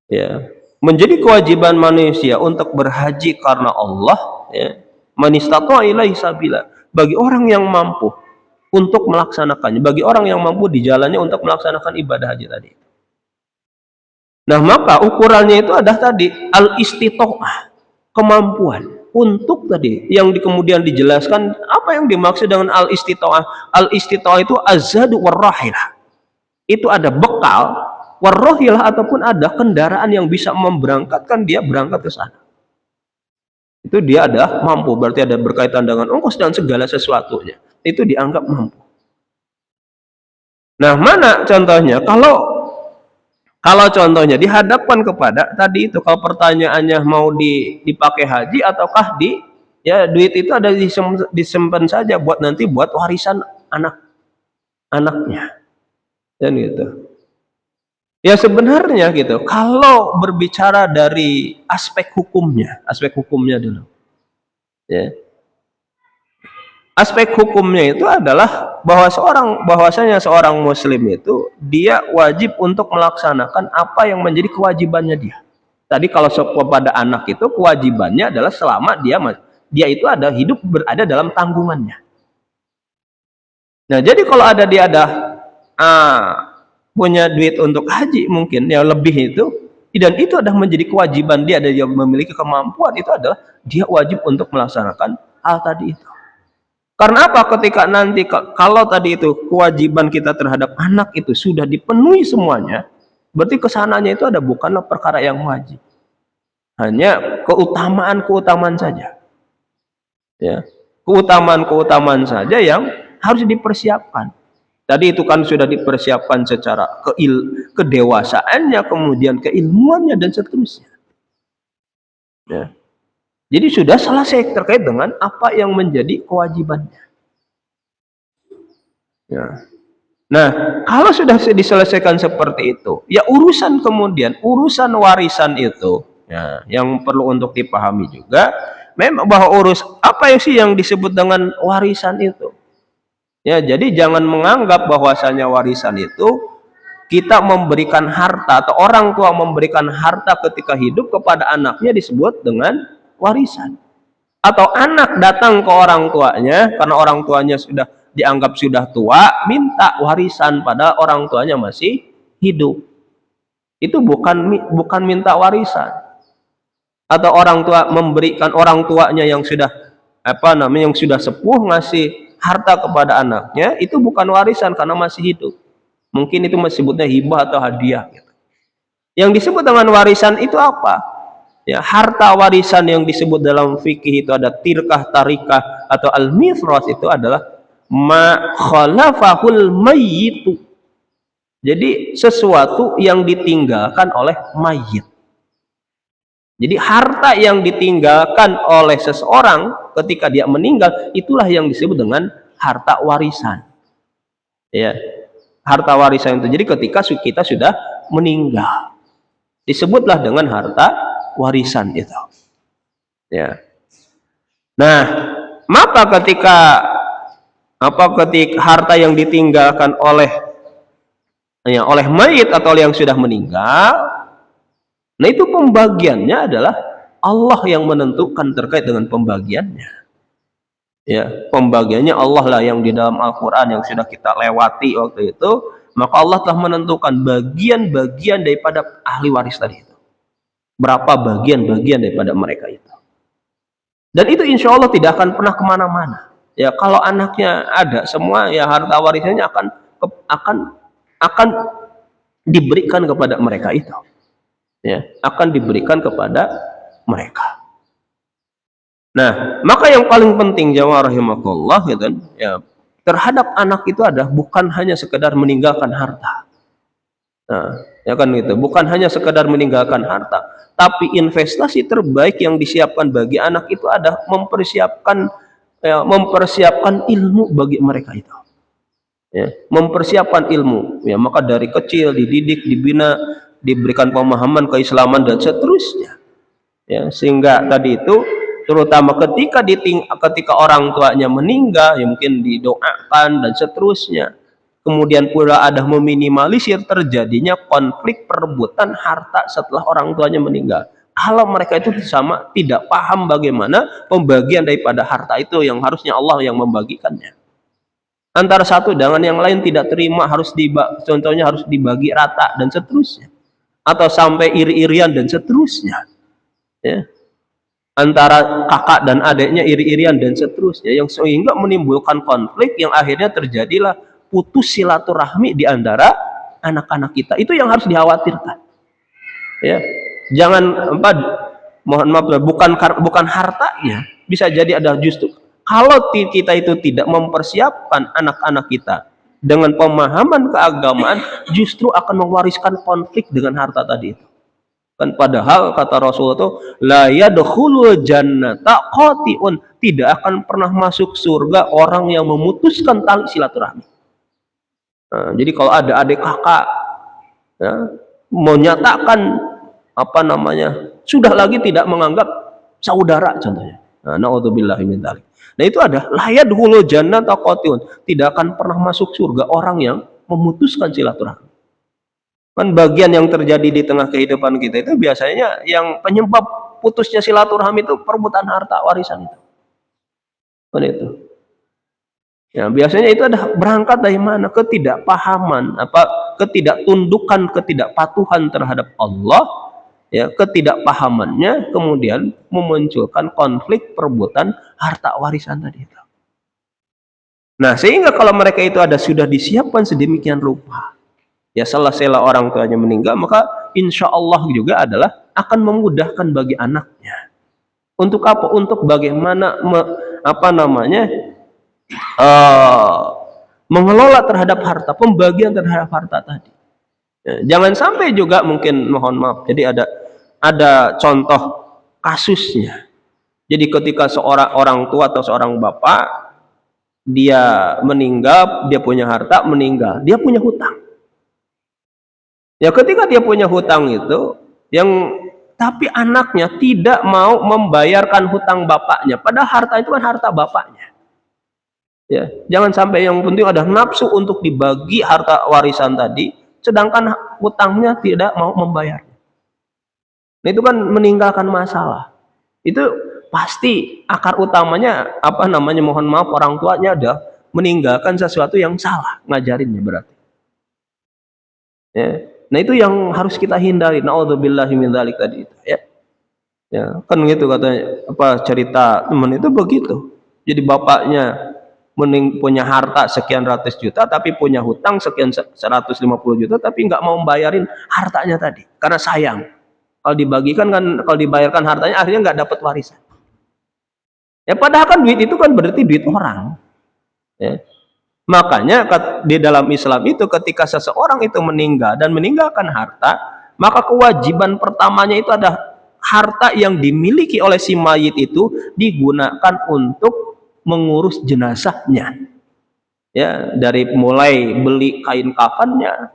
Ya, menjadi kewajiban manusia untuk berhaji karena Allah, ya, man istata'a ilaihi sabila, bagi orang yang mampu untuk melaksanakannya, bagi orang yang mampu di jalannya untuk melaksanakan ibadah haji tadi. Nah, maka ukurannya itu ada tadi al-istitha'ah, kemampuan untuk tadi yang kemudian dijelaskan apa yang dimaksud dengan al-istitha'ah. Al-istitha'ah itu azadu warrahilah. Itu ada bekal, warrahilah, ataupun ada kendaraan yang bisa memberangkatkan dia berangkat ke sana. Itu dia ada mampu, berarti ada berkaitan dengan ongkos dan segala sesuatunya. Itu dianggap mampu. Nah, mana contohnya? Kalau contohnya dihadapkan kepada tadi itu, kalau pertanyaannya mau dipakai haji ataukah duit itu ada disimpan saja buat nanti buat warisan anaknya, dan gitu. Ya sebenarnya gitu, kalau berbicara dari aspek hukumnya dulu, ya. Aspek hukumnya itu adalah bahwasanya seorang muslim itu dia wajib untuk melaksanakan apa yang menjadi kewajibannya dia. Tadi kalau kepada anak itu kewajibannya adalah selama dia itu hidup berada dalam tanggungannya. Nah, jadi kalau dia punya duit untuk haji mungkin yang lebih itu, dan itu adalah menjadi kewajiban dia memiliki kemampuan, itu adalah dia wajib untuk melaksanakan hal tadi itu. Karena apa? Ketika nanti kalau tadi itu kewajiban kita terhadap anak itu sudah dipenuhi semuanya, berarti kesananya itu bukanlah perkara yang wajib, hanya keutamaan saja. Ya, keutamaan saja yang harus dipersiapkan. Tadi itu kan sudah dipersiapkan secara kedewasaannya, kemudian keilmuannya dan seterusnya. Ya. Jadi sudah selesai terkait dengan apa yang menjadi kewajibannya. Ya. Nah, kalau sudah diselesaikan seperti itu, ya urusan warisan itu, ya, yang perlu untuk dipahami juga, memang bahwa apa sih yang disebut dengan warisan itu. Ya, jadi jangan menganggap bahwasanya warisan itu kita memberikan harta atau orang tua memberikan harta ketika hidup kepada anaknya disebut dengan warisan. Atau anak datang ke orang tuanya karena orang tuanya sudah dianggap sudah tua, minta warisan pada orang tuanya masih hidup. Itu bukan minta warisan. Atau orang tua memberikan orang tuanya yang sudah yang sudah sepuh ngasih harta kepada anaknya, itu bukan warisan karena masih hidup. Mungkin itu disebutnya hibah atau hadiah gitu. Yang disebut dengan warisan itu apa? Ya, harta warisan yang disebut dalam fikih itu ada tirkah, tarikah atau al-mithras, itu adalah ma khalafahul mayyitu. Jadi sesuatu yang ditinggalkan oleh mayit. Jadi harta yang ditinggalkan oleh seseorang ketika dia meninggal, itulah yang disebut dengan harta warisan. Ya, harta warisan itu. Jadi ketika kita sudah meninggal, disebutlah dengan harta warisan itu. Ya. Nah, maka ketika harta yang ditinggalkan oleh mayit atau yang sudah meninggal, nah itu pembagiannya adalah Allah yang menentukan terkait dengan pembagiannya. Ya, pembagiannya Allah lah yang di dalam Al-Quran yang sudah kita lewati waktu itu. Maka Allah telah menentukan bagian-bagian daripada ahli waris tadi itu. Berapa bagian-bagian daripada mereka itu. Dan itu insya Allah tidak akan pernah kemana-mana. Ya, kalau anaknya ada semua, ya harta warisannya akan diberikan kepada mereka itu. Ya, akan diberikan kepada mereka. Nah, maka yang paling penting jamaah rahimakumullah gitu, ya, terhadap anak itu adalah bukan hanya sekedar meninggalkan harta. Nah, ya kan gitu, bukan hanya sekedar meninggalkan harta, tapi investasi terbaik yang disiapkan bagi anak itu ada mempersiapkan ilmu bagi mereka itu. Ya, mempersiapkan ilmu. Ya, maka dari kecil dididik, dibina, diberikan pemahaman keislaman dan seterusnya. Ya, sehingga tadi itu terutama ketika orang tuanya meninggal, ya mungkin didoakan dan seterusnya. Kemudian pula ada meminimalisir terjadinya konflik perebutan harta setelah orang tuanya meninggal. Kalau mereka itu tidak paham bagaimana pembagian daripada harta itu yang harusnya Allah yang membagikannya. Antara satu dengan yang lain tidak terima, contohnya harus dibagi rata dan seterusnya. Atau sampai iri-irian dan seterusnya. Ya. Antara kakak dan adiknya iri-irian dan seterusnya, yang sehingga menimbulkan konflik yang akhirnya terjadilah putus silaturahmi di antara anak-anak kita. Itu yang harus dikhawatirkan. Ya, jangan mohon maaf, bukan hartanya, bisa jadi ada justru kalau kita itu tidak mempersiapkan anak-anak kita dengan pemahaman keagamaan, justru akan mewariskan konflik dengan harta tadi itu. Kan padahal kata Rasulullah itu la yadkhulul jannata qati'un, tidak akan pernah masuk surga orang yang memutuskan tali silaturahmi. Nah, jadi kalau ada adik kakak ya, menyatakan sudah lagi tidak menganggap saudara contohnya. Nah, naudzubillahi min dzalik. Nah, itu ada la yadkhulul jannata qati'un, tidak akan pernah masuk surga orang yang memutuskan silaturahmi. Kan bagian yang terjadi di tengah kehidupan kita itu biasanya yang penyebab putusnya silaturahmi itu perebutan harta warisan itu. Kan itu. Ya, biasanya itu ada berangkat dari mana? Ketidakpahaman, ketidaktundukan, ketidakpatuhan terhadap Allah, ya, ketidakpahamannya kemudian memunculkan konflik perebutan harta warisan tadi itu. Nah, sehingga kalau mereka itu sudah disiapkan sedemikian rupa, ya selesailah orang tuanya meninggal, maka insya Allah juga akan memudahkan bagi anaknya. Untuk apa? Untuk bagaimana mengelola terhadap harta, pembagian terhadap harta tadi. Ya, jangan sampai juga mungkin mohon maaf. Jadi ada contoh kasusnya. Jadi ketika seorang orang tua atau seorang bapak dia meninggal, dia punya harta, meninggal, dia punya hutang. Ya, ketika dia punya hutang itu, tapi anaknya tidak mau membayarkan hutang bapaknya, padahal harta itu kan harta bapaknya. Ya, jangan sampai yang penting ada nafsu untuk dibagi harta warisan tadi, sedangkan hutangnya tidak mau membayar. Nah, itu kan meninggalkan masalah. Itu pasti akar utamanya mohon maaf, orang tuanya ada meninggalkan sesuatu yang salah ngajarinnya berarti. Ya. Nah itu yang harus kita hindari. Naudzubillahi min dzalik tadi itu, ya. Ya, kan gitu katanya, cerita teman itu begitu. Jadi bapaknya punya harta sekian ratus juta tapi punya hutang sekian 150 juta tapi nggak mau membayarin hartanya tadi karena sayang. Kalau dibagikan kan, kalau dibayarkan hartanya akhirnya nggak dapat warisan. Ya padahal kan duit itu kan berarti duit orang. Ya. Makanya di dalam Islam itu ketika seseorang itu meninggal dan meninggalkan harta, maka kewajiban pertamanya itu ada harta yang dimiliki oleh si mayit itu digunakan untuk mengurus jenazahnya. Ya, dari mulai beli kain kafannya,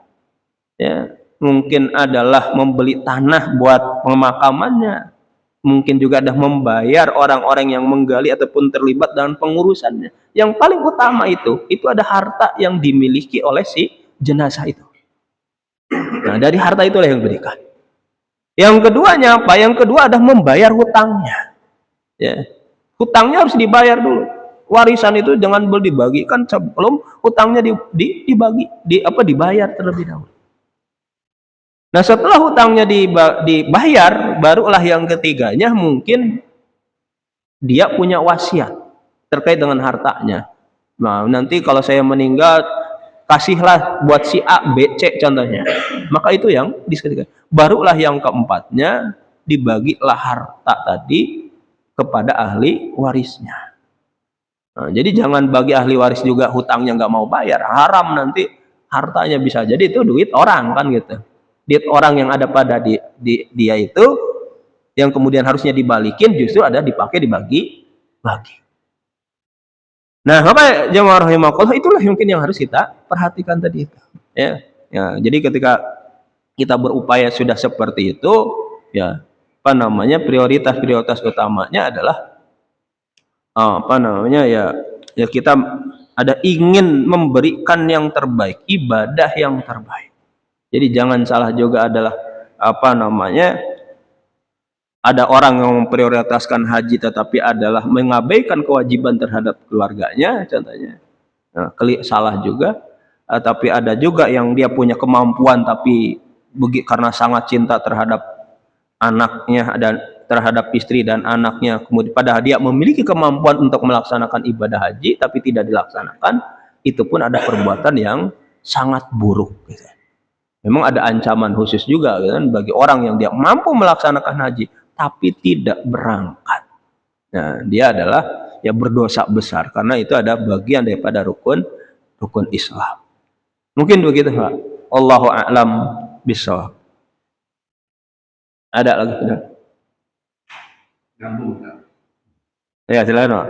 ya, mungkin adalah membeli tanah buat pemakamannya, mungkin juga ada membayar orang-orang yang menggali ataupun terlibat dalam pengurusannya. Yang paling utama itu ada harta yang dimiliki oleh si jenazah itu. Nah, dari harta itulah yang diberikan. Yang keduanya apa? Yang kedua ada membayar hutangnya. Ya. Hutangnya harus dibayar dulu. Warisan itu jangan dibagikan sebelum hutangnya dibayar terlebih dahulu. Nah, setelah hutangnya dibayar, barulah yang ketiganya mungkin dia punya wasiat terkait dengan hartanya. Nah, nanti kalau saya meninggal, kasihlah buat si A, B, C contohnya. Maka itu yang disebutkan. Barulah yang keempatnya, dibagilah harta tadi kepada ahli warisnya. Nah, jadi jangan bagi ahli waris juga hutangnya nggak mau bayar, haram nanti hartanya bisa jadi itu duit orang kan gitu. Duit orang yang ada pada dia itu yang kemudian harusnya dibalikin justru ada dipakai dibagi. Nah, apa jemaah rahimakumullah, itulah mungkin yang harus kita perhatikan tadi itu. Ya, jadi ketika kita berupaya sudah seperti itu, ya prioritas utamanya adalah ya kita ada ingin memberikan yang terbaik, ibadah yang terbaik. Jadi jangan salah juga adalah ada orang yang memprioritaskan haji tetapi adalah mengabaikan kewajiban terhadap keluarganya contohnya. Nah, salah juga. Tapi ada juga yang dia punya kemampuan tapi karena sangat cinta terhadap anaknya dan terhadap istri dan anaknya, kemudian padahal dia memiliki kemampuan untuk melaksanakan ibadah haji tapi tidak dilaksanakan, itu pun ada perbuatan yang sangat buruk gitu. Memang ada ancaman khusus juga kan bagi orang yang dia mampu melaksanakan haji tapi tidak berangkat. Nah, dia adalah ya berdosa besar karena itu ada bagian daripada rukun Islam. Mungkin begitu, Pak. Allahu a'lam bishawab. Ada lagi tidak? Ya, silakan, Pak.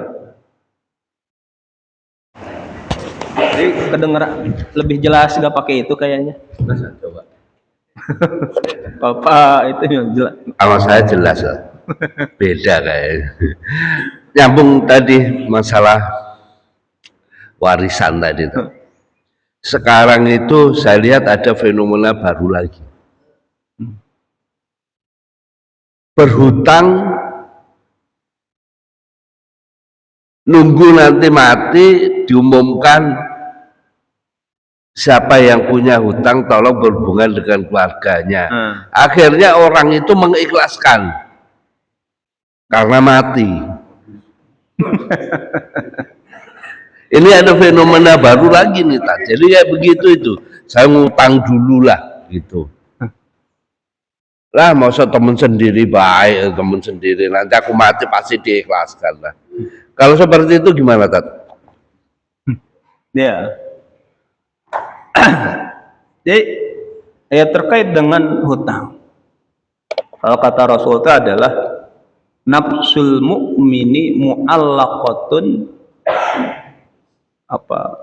Jadi kedengeran lebih jelas nggak pakai itu kayaknya.
Coba.
Bapak itu yang jelas.
Kalau saya jelas lah. Beda kayaknya. Nyambung tadi masalah warisan tadi itu. Sekarang itu saya lihat ada fenomena baru lagi. Berhutang nunggu nanti mati diumumkan siapa yang punya hutang tolong berhubungan dengan keluarganya. Akhirnya orang itu mengikhlaskan karena mati. Ini ada fenomena baru lagi nih, tak. Jadi kayak begitu itu. Saya ngutang dulu lah gitu. Lah masa temen sendiri baik, temen sendiri nanti aku mati pasti diikhlaskan lah. Kalau seperti itu gimana, Tat?
Ya. Jadi ya terkait dengan hutang. Kalau kata Rasul itu adalah nafsul mu'mini mu'allaqatun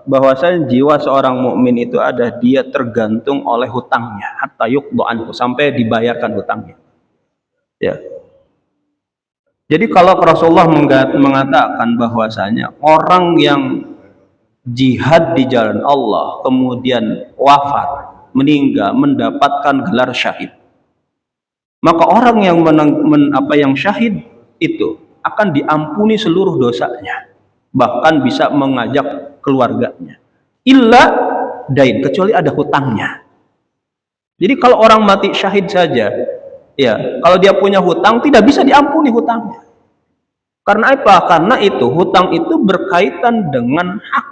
bahwasanya jiwa seorang mukmin itu ada dia tergantung oleh hutangnya hatta yuqdu anhu sampai dibayarkan hutangnya. Ya. Jadi kalau Rasulullah mengatakan bahwasanya orang yang jihad di jalan Allah kemudian wafat, meninggal, mendapatkan gelar syahid. Maka orang yang yang syahid itu akan diampuni seluruh dosanya, bahkan bisa mengajak keluarganya. Illa dain, kecuali ada hutangnya. Jadi kalau orang mati syahid saja, ya, kalau dia punya hutang tidak bisa diampuni hutangnya. Karena apa? Karena itu hutang itu berkaitan dengan hak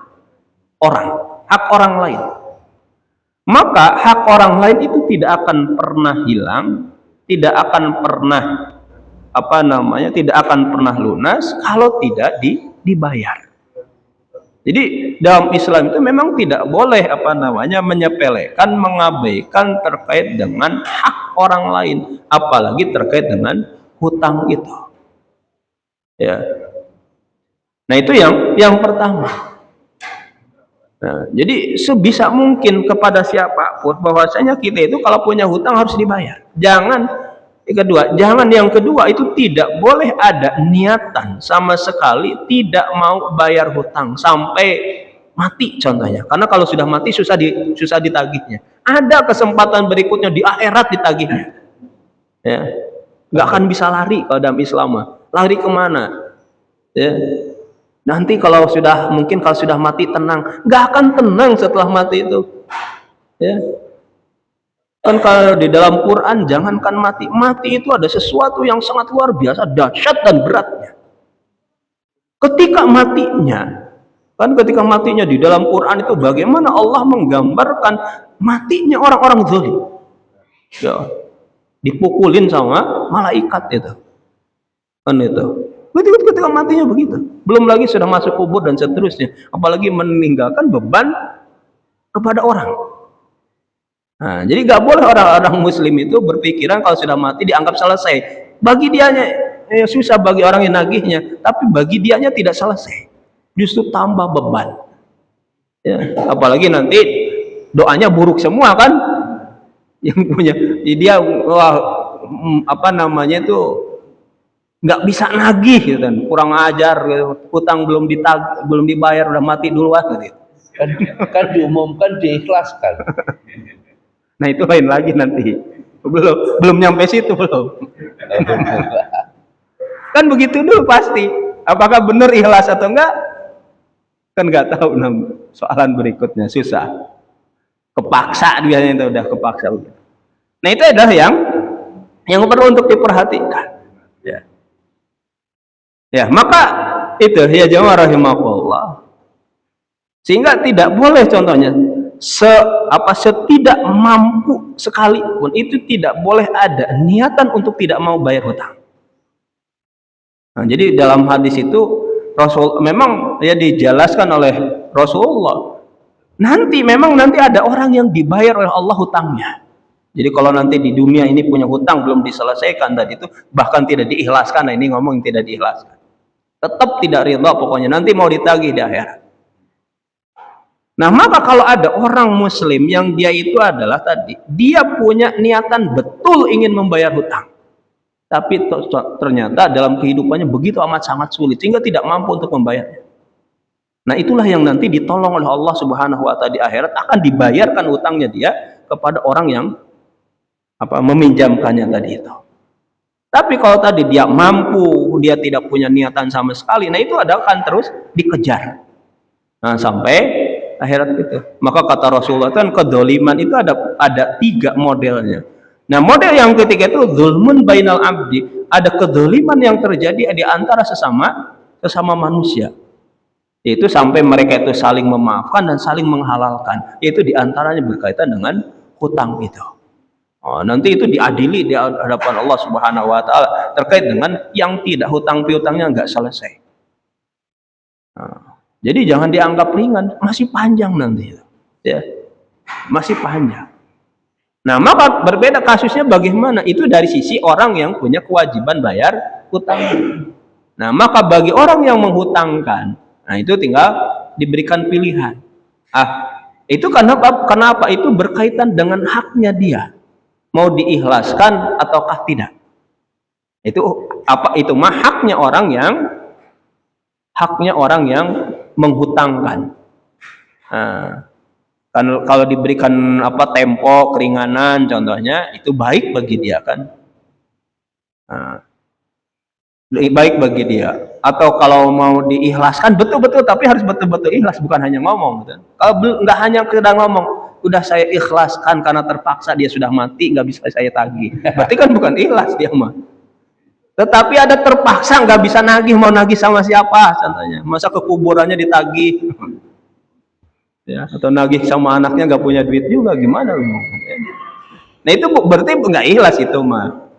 orang lain. Maka hak orang lain itu tidak akan pernah hilang, tidak akan pernah tidak akan pernah lunas kalau tidak dibayar. Jadi dalam Islam itu memang tidak boleh menyepelekan, mengabaikan terkait dengan hak orang lain, apalagi terkait dengan hutang itu. Ya. Nah, itu yang pertama. Nah, jadi sebisa mungkin kepada siapapun bahwasanya kita itu kalau punya hutang harus dibayar. Jangan yang kedua itu tidak boleh ada niatan sama sekali tidak mau bayar hutang sampai mati contohnya. Karena kalau sudah mati susah ditagihnya. Ada kesempatan berikutnya di akhirat ditagihnya. Ya. Nggak akan bisa lari kalau dalam Islam. Lari kemana? Ya. Nanti kalau sudah mati tenang, nggak akan tenang setelah mati itu. Ya. Kan kalau di dalam Quran jangankan mati itu ada sesuatu yang sangat luar biasa, dahsyat dan beratnya. Ketika matinya di dalam Quran itu bagaimana Allah menggambarkan matinya orang-orang zalim. Ya. Dipukulin sama malaikat itu. Kan itu. Ketika matinya begitu, belum lagi sudah masuk kubur dan seterusnya, apalagi meninggalkan beban kepada orang. Nah, jadi gak boleh orang-orang muslim itu berpikiran kalau sudah mati dianggap selesai. Bagi dianya susah, bagi orang yang nagihnya, tapi bagi dianya tidak selesai, justru tambah beban. Ya, apalagi nanti doanya buruk semua kan, yang punya dia nggak bisa nagih gitu kan, kurang ajar gitu. Hutang belum dibayar udah mati duluan gitu.
Kan diumumkan diikhlaskan.
Nah, itu lain lagi nanti. Belum nyampe situ belum. Kan begitu dulu pasti. Apakah benar ikhlas atau enggak? Kan nggak tahu. Soalan berikutnya susah. Kepaksa biasanya itu udah kepaksa. Nah, itu adalah yang perlu untuk diperhatikan. Ya. Ya, maka itu ya jamaah rahimakumullah. Sehingga tidak boleh contohnya setidak mampu sekalipun itu tidak boleh ada niatan untuk tidak mau bayar hutang. Nah, jadi dalam hadis itu Rasul memang ya dijelaskan oleh Rasulullah. Nanti ada orang yang dibayar oleh Allah hutangnya. Jadi kalau nanti di dunia ini punya hutang belum diselesaikan tadi itu bahkan tidak diikhlaskan. Nah, ini ngomong tidak diikhlaskan. Tetap tidak ridha pokoknya, nanti mau ditagih di akhirat. Nah, maka kalau ada orang muslim yang dia itu adalah dia punya niatan betul ingin membayar hutang, tapi ternyata dalam kehidupannya begitu amat sangat sulit sehingga tidak mampu untuk membayarnya. Nah, itulah yang nanti ditolong oleh Allah Subhanahu wa taala di akhirat, akan dibayarkan hutangnya dia kepada orang yang meminjamkannya tadi itu. Tapi kalau tadi dia mampu, dia tidak punya niatan sama sekali, nah itu akan terus dikejar. Nah, sampai akhirat itu. Maka kata Rasulullah kan kedzaliman itu ada 3 modelnya. Nah, model yang ketiga itu zulmun bainal abdi, ada kedzaliman yang terjadi di antara sesama manusia. Yaitu sampai mereka itu saling memaafkan dan saling menghalalkan. Yaitu diantaranya berkaitan dengan hutang itu. Oh, nanti itu diadili di hadapan Allah Subhanahu wa taala terkait dengan yang tidak hutang piutangnya nggak selesai. Nah, jadi jangan dianggap ringan, masih panjang nanti. Ya. Masih panjang. Nah, maka berbeda kasusnya bagaimana? Itu dari sisi orang yang punya kewajiban bayar hutang. Nah, maka bagi orang yang menghutangkan, nah itu tinggal diberikan pilihan. Itu kenapa? Itu berkaitan dengan haknya dia. Mau diikhlaskan ataukah tidak? Itu mah haknya orang yang menghutangkan. Nah, kalau diberikan tempo keringanan contohnya itu baik bagi dia kan. Nah, lebih baik bagi dia. Atau kalau mau diikhlaskan betul-betul, tapi harus betul-betul ikhlas, bukan hanya ngomong gitu. Kalau nggak hanya sekedar ngomong, udah saya ikhlaskan karena terpaksa dia sudah mati, nggak bisa saya tagih, berarti kan bukan ikhlas dia mah. Tetapi ada terpaksa nggak bisa nagih, mau nagih sama siapa contohnya, masa ke kuburannya ditagih ya, atau nagih sama anaknya nggak punya duit juga, gimana lu? Nah itu berarti nggak ikhlas itu mah.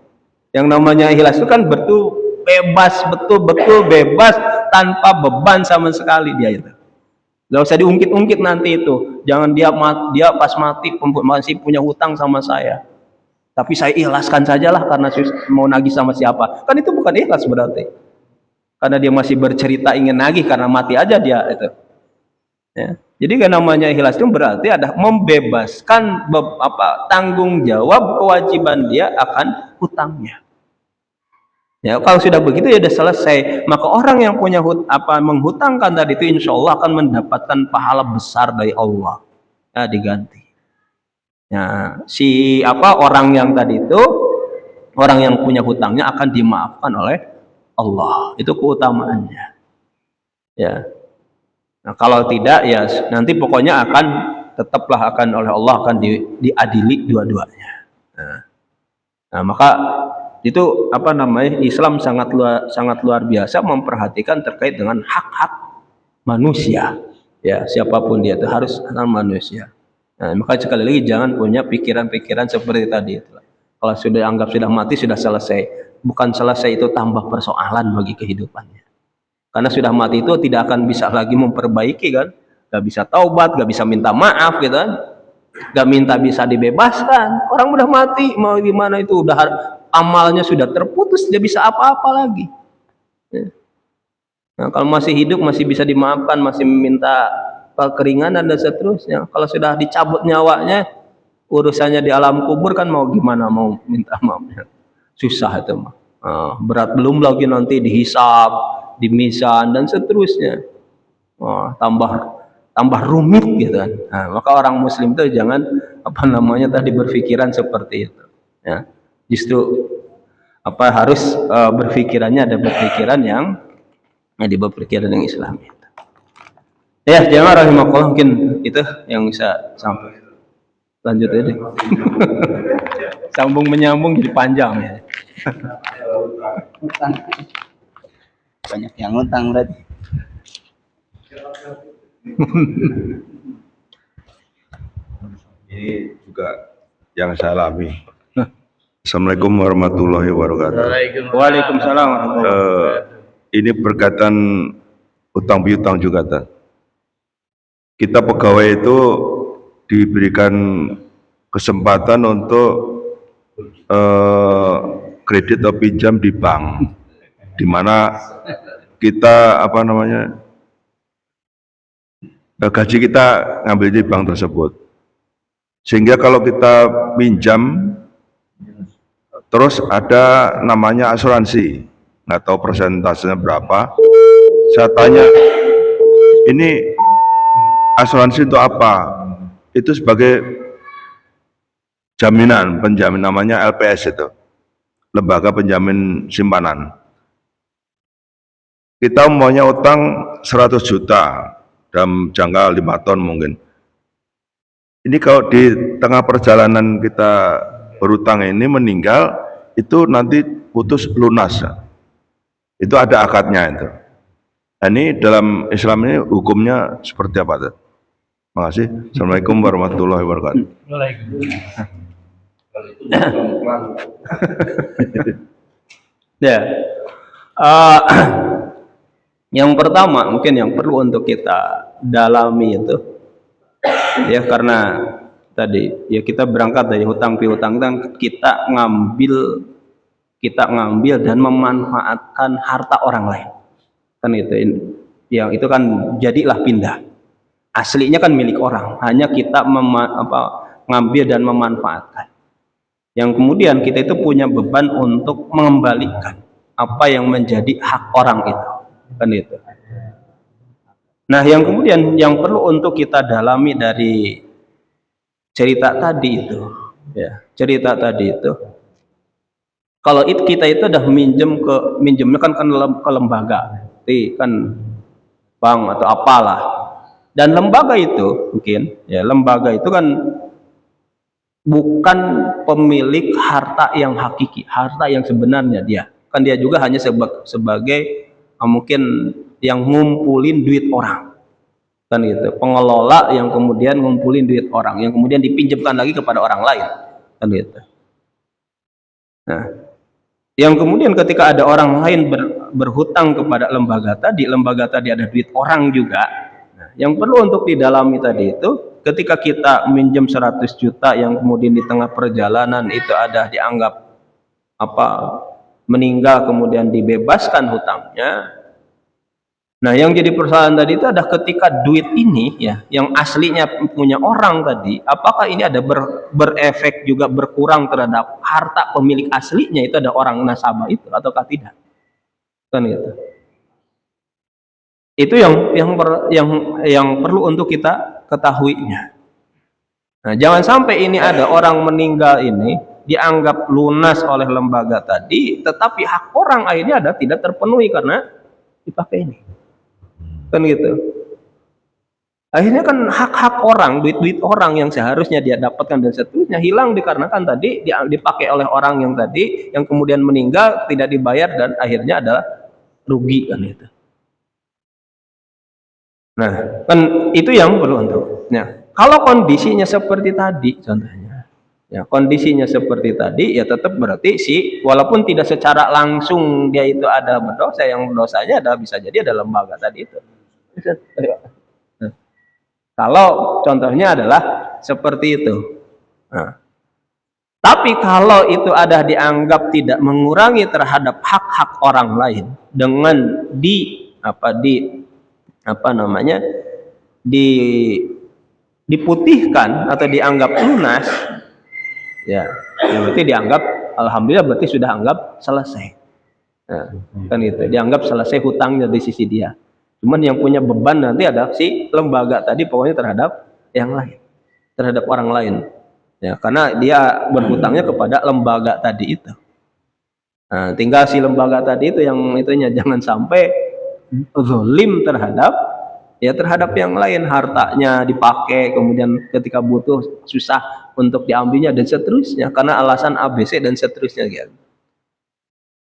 Yang namanya ikhlas itu kan betul bebas, betul-betul bebas tanpa beban sama sekali dia itu. Gak usah diungkit-ungkit nanti itu. Jangan dia pas mati masih punya hutang sama saya. Tapi saya ikhlaskan sajalah karena mau nagih sama siapa. Kan itu bukan ikhlas berarti. Karena dia masih bercerita ingin nagih karena mati aja dia itu. Ya. Jadi kan namanya ikhlas itu berarti ada membebaskan tanggung jawab kewajiban dia akan hutangnya. Ya, kalau sudah begitu ya sudah selesai. Maka orang yang punya menghutangkan tadi itu insya Allah akan mendapatkan pahala besar dari Allah. Ya, diganti. Ya, si orang yang tadi itu, orang yang punya hutangnya akan dimaafkan oleh Allah. Itu keutamaannya. Ya. Nah, kalau tidak ya nanti pokoknya tetaplah akan oleh Allah akan diadili dua-duanya. Nah, maka itu Islam sangat luar biasa memperhatikan terkait dengan hak-hak manusia, ya siapapun dia itu harus manusia. Nah, maka sekali lagi jangan punya pikiran-pikiran seperti tadi itu. Kalau sudah anggap sudah mati sudah selesai, bukan selesai itu tambah persoalan bagi kehidupannya. Karena sudah mati itu tidak akan bisa lagi memperbaiki kan, nggak bisa taubat, nggak bisa minta maaf gitu kan, nggak minta bisa dibebaskan. Orang udah mati mau gimana itu udah amalnya sudah terputus, dia bisa apa-apa lagi. Nah, kalau masih hidup masih bisa dimaafkan, masih meminta keringanan dan seterusnya. Kalau sudah dicabut nyawanya, urusannya di alam kubur kan mau gimana mau minta maafnya, susah itu mah. Berat, belum lagi nanti dihisab, dimisan dan seterusnya. Tambah rumit gitu kan. Nah, maka orang muslim itu jangan berpikiran seperti itu. Ya. Justru harus berpikirannya ada berpikiran yang berpikiran yang Islami. Ya, jemaah rahimakumullah, mungkin itu yang bisa sampai. Lanjut aja. Sambung menyambung jadi panjang ya.
Banyak yang ngutang berarti.
Ini juga yang saya alami. Assalamualaikum warahmatullahi wabarakatuh.
Waalaikumsalam warahmatullahi wabarakatuh.
Ini berkaitan utang piutang juga, Tan. Kita pegawai itu diberikan kesempatan untuk kredit atau pinjam di bank, di mana kita gaji kita ngambil di bank tersebut, sehingga kalau kita pinjam terus ada namanya asuransi, nggak tahu persentasenya berapa. Saya tanya, ini asuransi untuk apa? Itu sebagai jaminan, penjamin, namanya LPS itu, lembaga penjamin simpanan. Kita maunya utang 100 juta dalam jangka 5 tahun mungkin. Ini kalau di tengah perjalanan kita berutang ini meninggal, itu nanti putus lunas. Itu ada akadnya itu. Nah, ini dalam Islam ini hukumnya seperti apa? Terima kasih. Assalamualaikum warahmatullahi wabarakatuh.
Ya, yang pertama mungkin yang perlu untuk kita dalami itu, ya karena tadi ya kita berangkat dari hutang piutang dan kita ngambil dan memanfaatkan harta orang lain, kan itu, yang itu kan jadilah pindah. Aslinya kan milik orang, hanya kita ngambil dan memanfaatkan. Yang kemudian kita itu punya beban untuk mengembalikan apa yang menjadi hak orang itu, kan itu. Nah, yang kemudian yang perlu untuk kita dalami dari cerita tadi itu, ya cerita tadi itu, Kalau kita itu udah minjemnya kan ke lembaga, kan bank atau apalah. Dan lembaga itu mungkin ya, lembaga itu kan bukan pemilik harta yang hakiki, harta yang sebenarnya dia. Kan dia juga hanya sebagai mungkin yang ngumpulin duit orang. Kan gitu. Pengelola yang kemudian ngumpulin duit orang, yang kemudian dipinjamkan lagi kepada orang lain. Kan gitu. Nah, yang kemudian ketika ada orang lain berhutang kepada lembaga tadi ada duit orang juga. Nah, yang perlu untuk didalami tadi itu, ketika kita minjem 100 juta yang kemudian di tengah perjalanan itu ada dianggap meninggal kemudian dibebaskan hutangnya. Nah, yang jadi persoalan tadi itu ada ketika duit ini ya, yang aslinya punya orang tadi, apakah ini ada berefek juga berkurang terhadap harta pemilik aslinya, itu ada orang nasabah itu ataukah tidak? Kan gitu. Itu yang perlu untuk kita ketahuinya. Nah, jangan sampai ini ada orang meninggal ini dianggap lunas oleh lembaga tadi, tetapi hak orang akhirnya tidak terpenuhi karena dipakai ini. Kan gitu. Akhirnya kan hak-hak orang, duit-duit orang yang seharusnya dia dapatkan dan seterusnya hilang dikarenakan tadi dipakai oleh orang yang tadi, yang kemudian meninggal tidak dibayar dan akhirnya adalah rugi kan itu. Nah, kan itu yang perlu untuk. Nah, kalau kondisinya seperti tadi contohnya, ya kondisinya seperti tadi ya tetap berarti walaupun tidak secara langsung dia itu ada berdosa, yang dosanya adalah bisa jadi ada lembaga tadi itu. Nah, kalau contohnya adalah seperti itu. Nah, tapi kalau itu ada dianggap tidak mengurangi terhadap hak-hak orang lain dengan diputihkan atau dianggap lunas, ya berarti dianggap alhamdulillah, berarti sudah anggap selesai. Nah, kan itu dianggap selesai hutangnya di sisi dia. Cuman yang punya beban nanti ada si lembaga tadi, pokoknya terhadap yang lain, terhadap orang lain. Ya, karena dia berhutangnya kepada lembaga tadi itu. Nah, tinggal si lembaga tadi itu yang itunya jangan sampai zalim terhadap yang lain, hartanya dipakai kemudian ketika butuh susah untuk diambilnya dan seterusnya karena alasan ABC dan seterusnya gitu.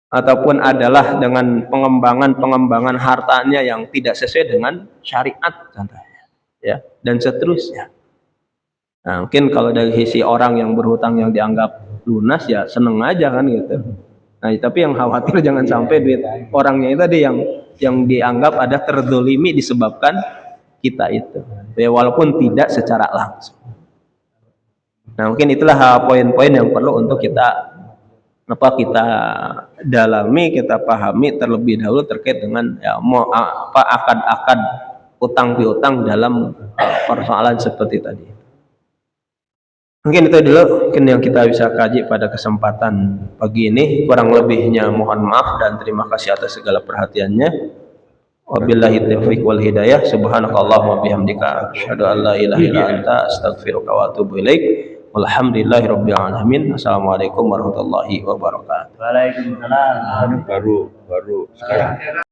Ataupun adalah dengan pengembangan hartanya yang tidak sesuai dengan syariat contohnya, ya, dan seterusnya. Nah, mungkin kalau dari sisi orang yang berhutang yang dianggap lunas ya seneng aja kan gitu. Nah, tapi yang khawatir jangan sampai duit orangnya itu tadi yang dianggap ada terzolimi disebabkan kita itu, ya walaupun tidak secara langsung. Nah, mungkin itulah poin-poin yang perlu untuk kita dalami, kita pahami terlebih dahulu terkait dengan akad-akad utang piutang dalam persoalan seperti tadi. Mungkin itu dulu mungkin yang kita bisa kaji pada kesempatan pagi ini. Kurang lebihnya mohon maaf dan terima kasih atas segala perhatiannya. Wabillahi taufiq wal hidayah. Subhanakallahumma bihamdika asyhadu an la ilaha illa anta astaghfiruka wa atubu ilaik. Walhamdulillahirabbil alamin. Assalamualaikum warahmatullahi wabarakatuh.
Waalaikumsalam.
Baru sekarang.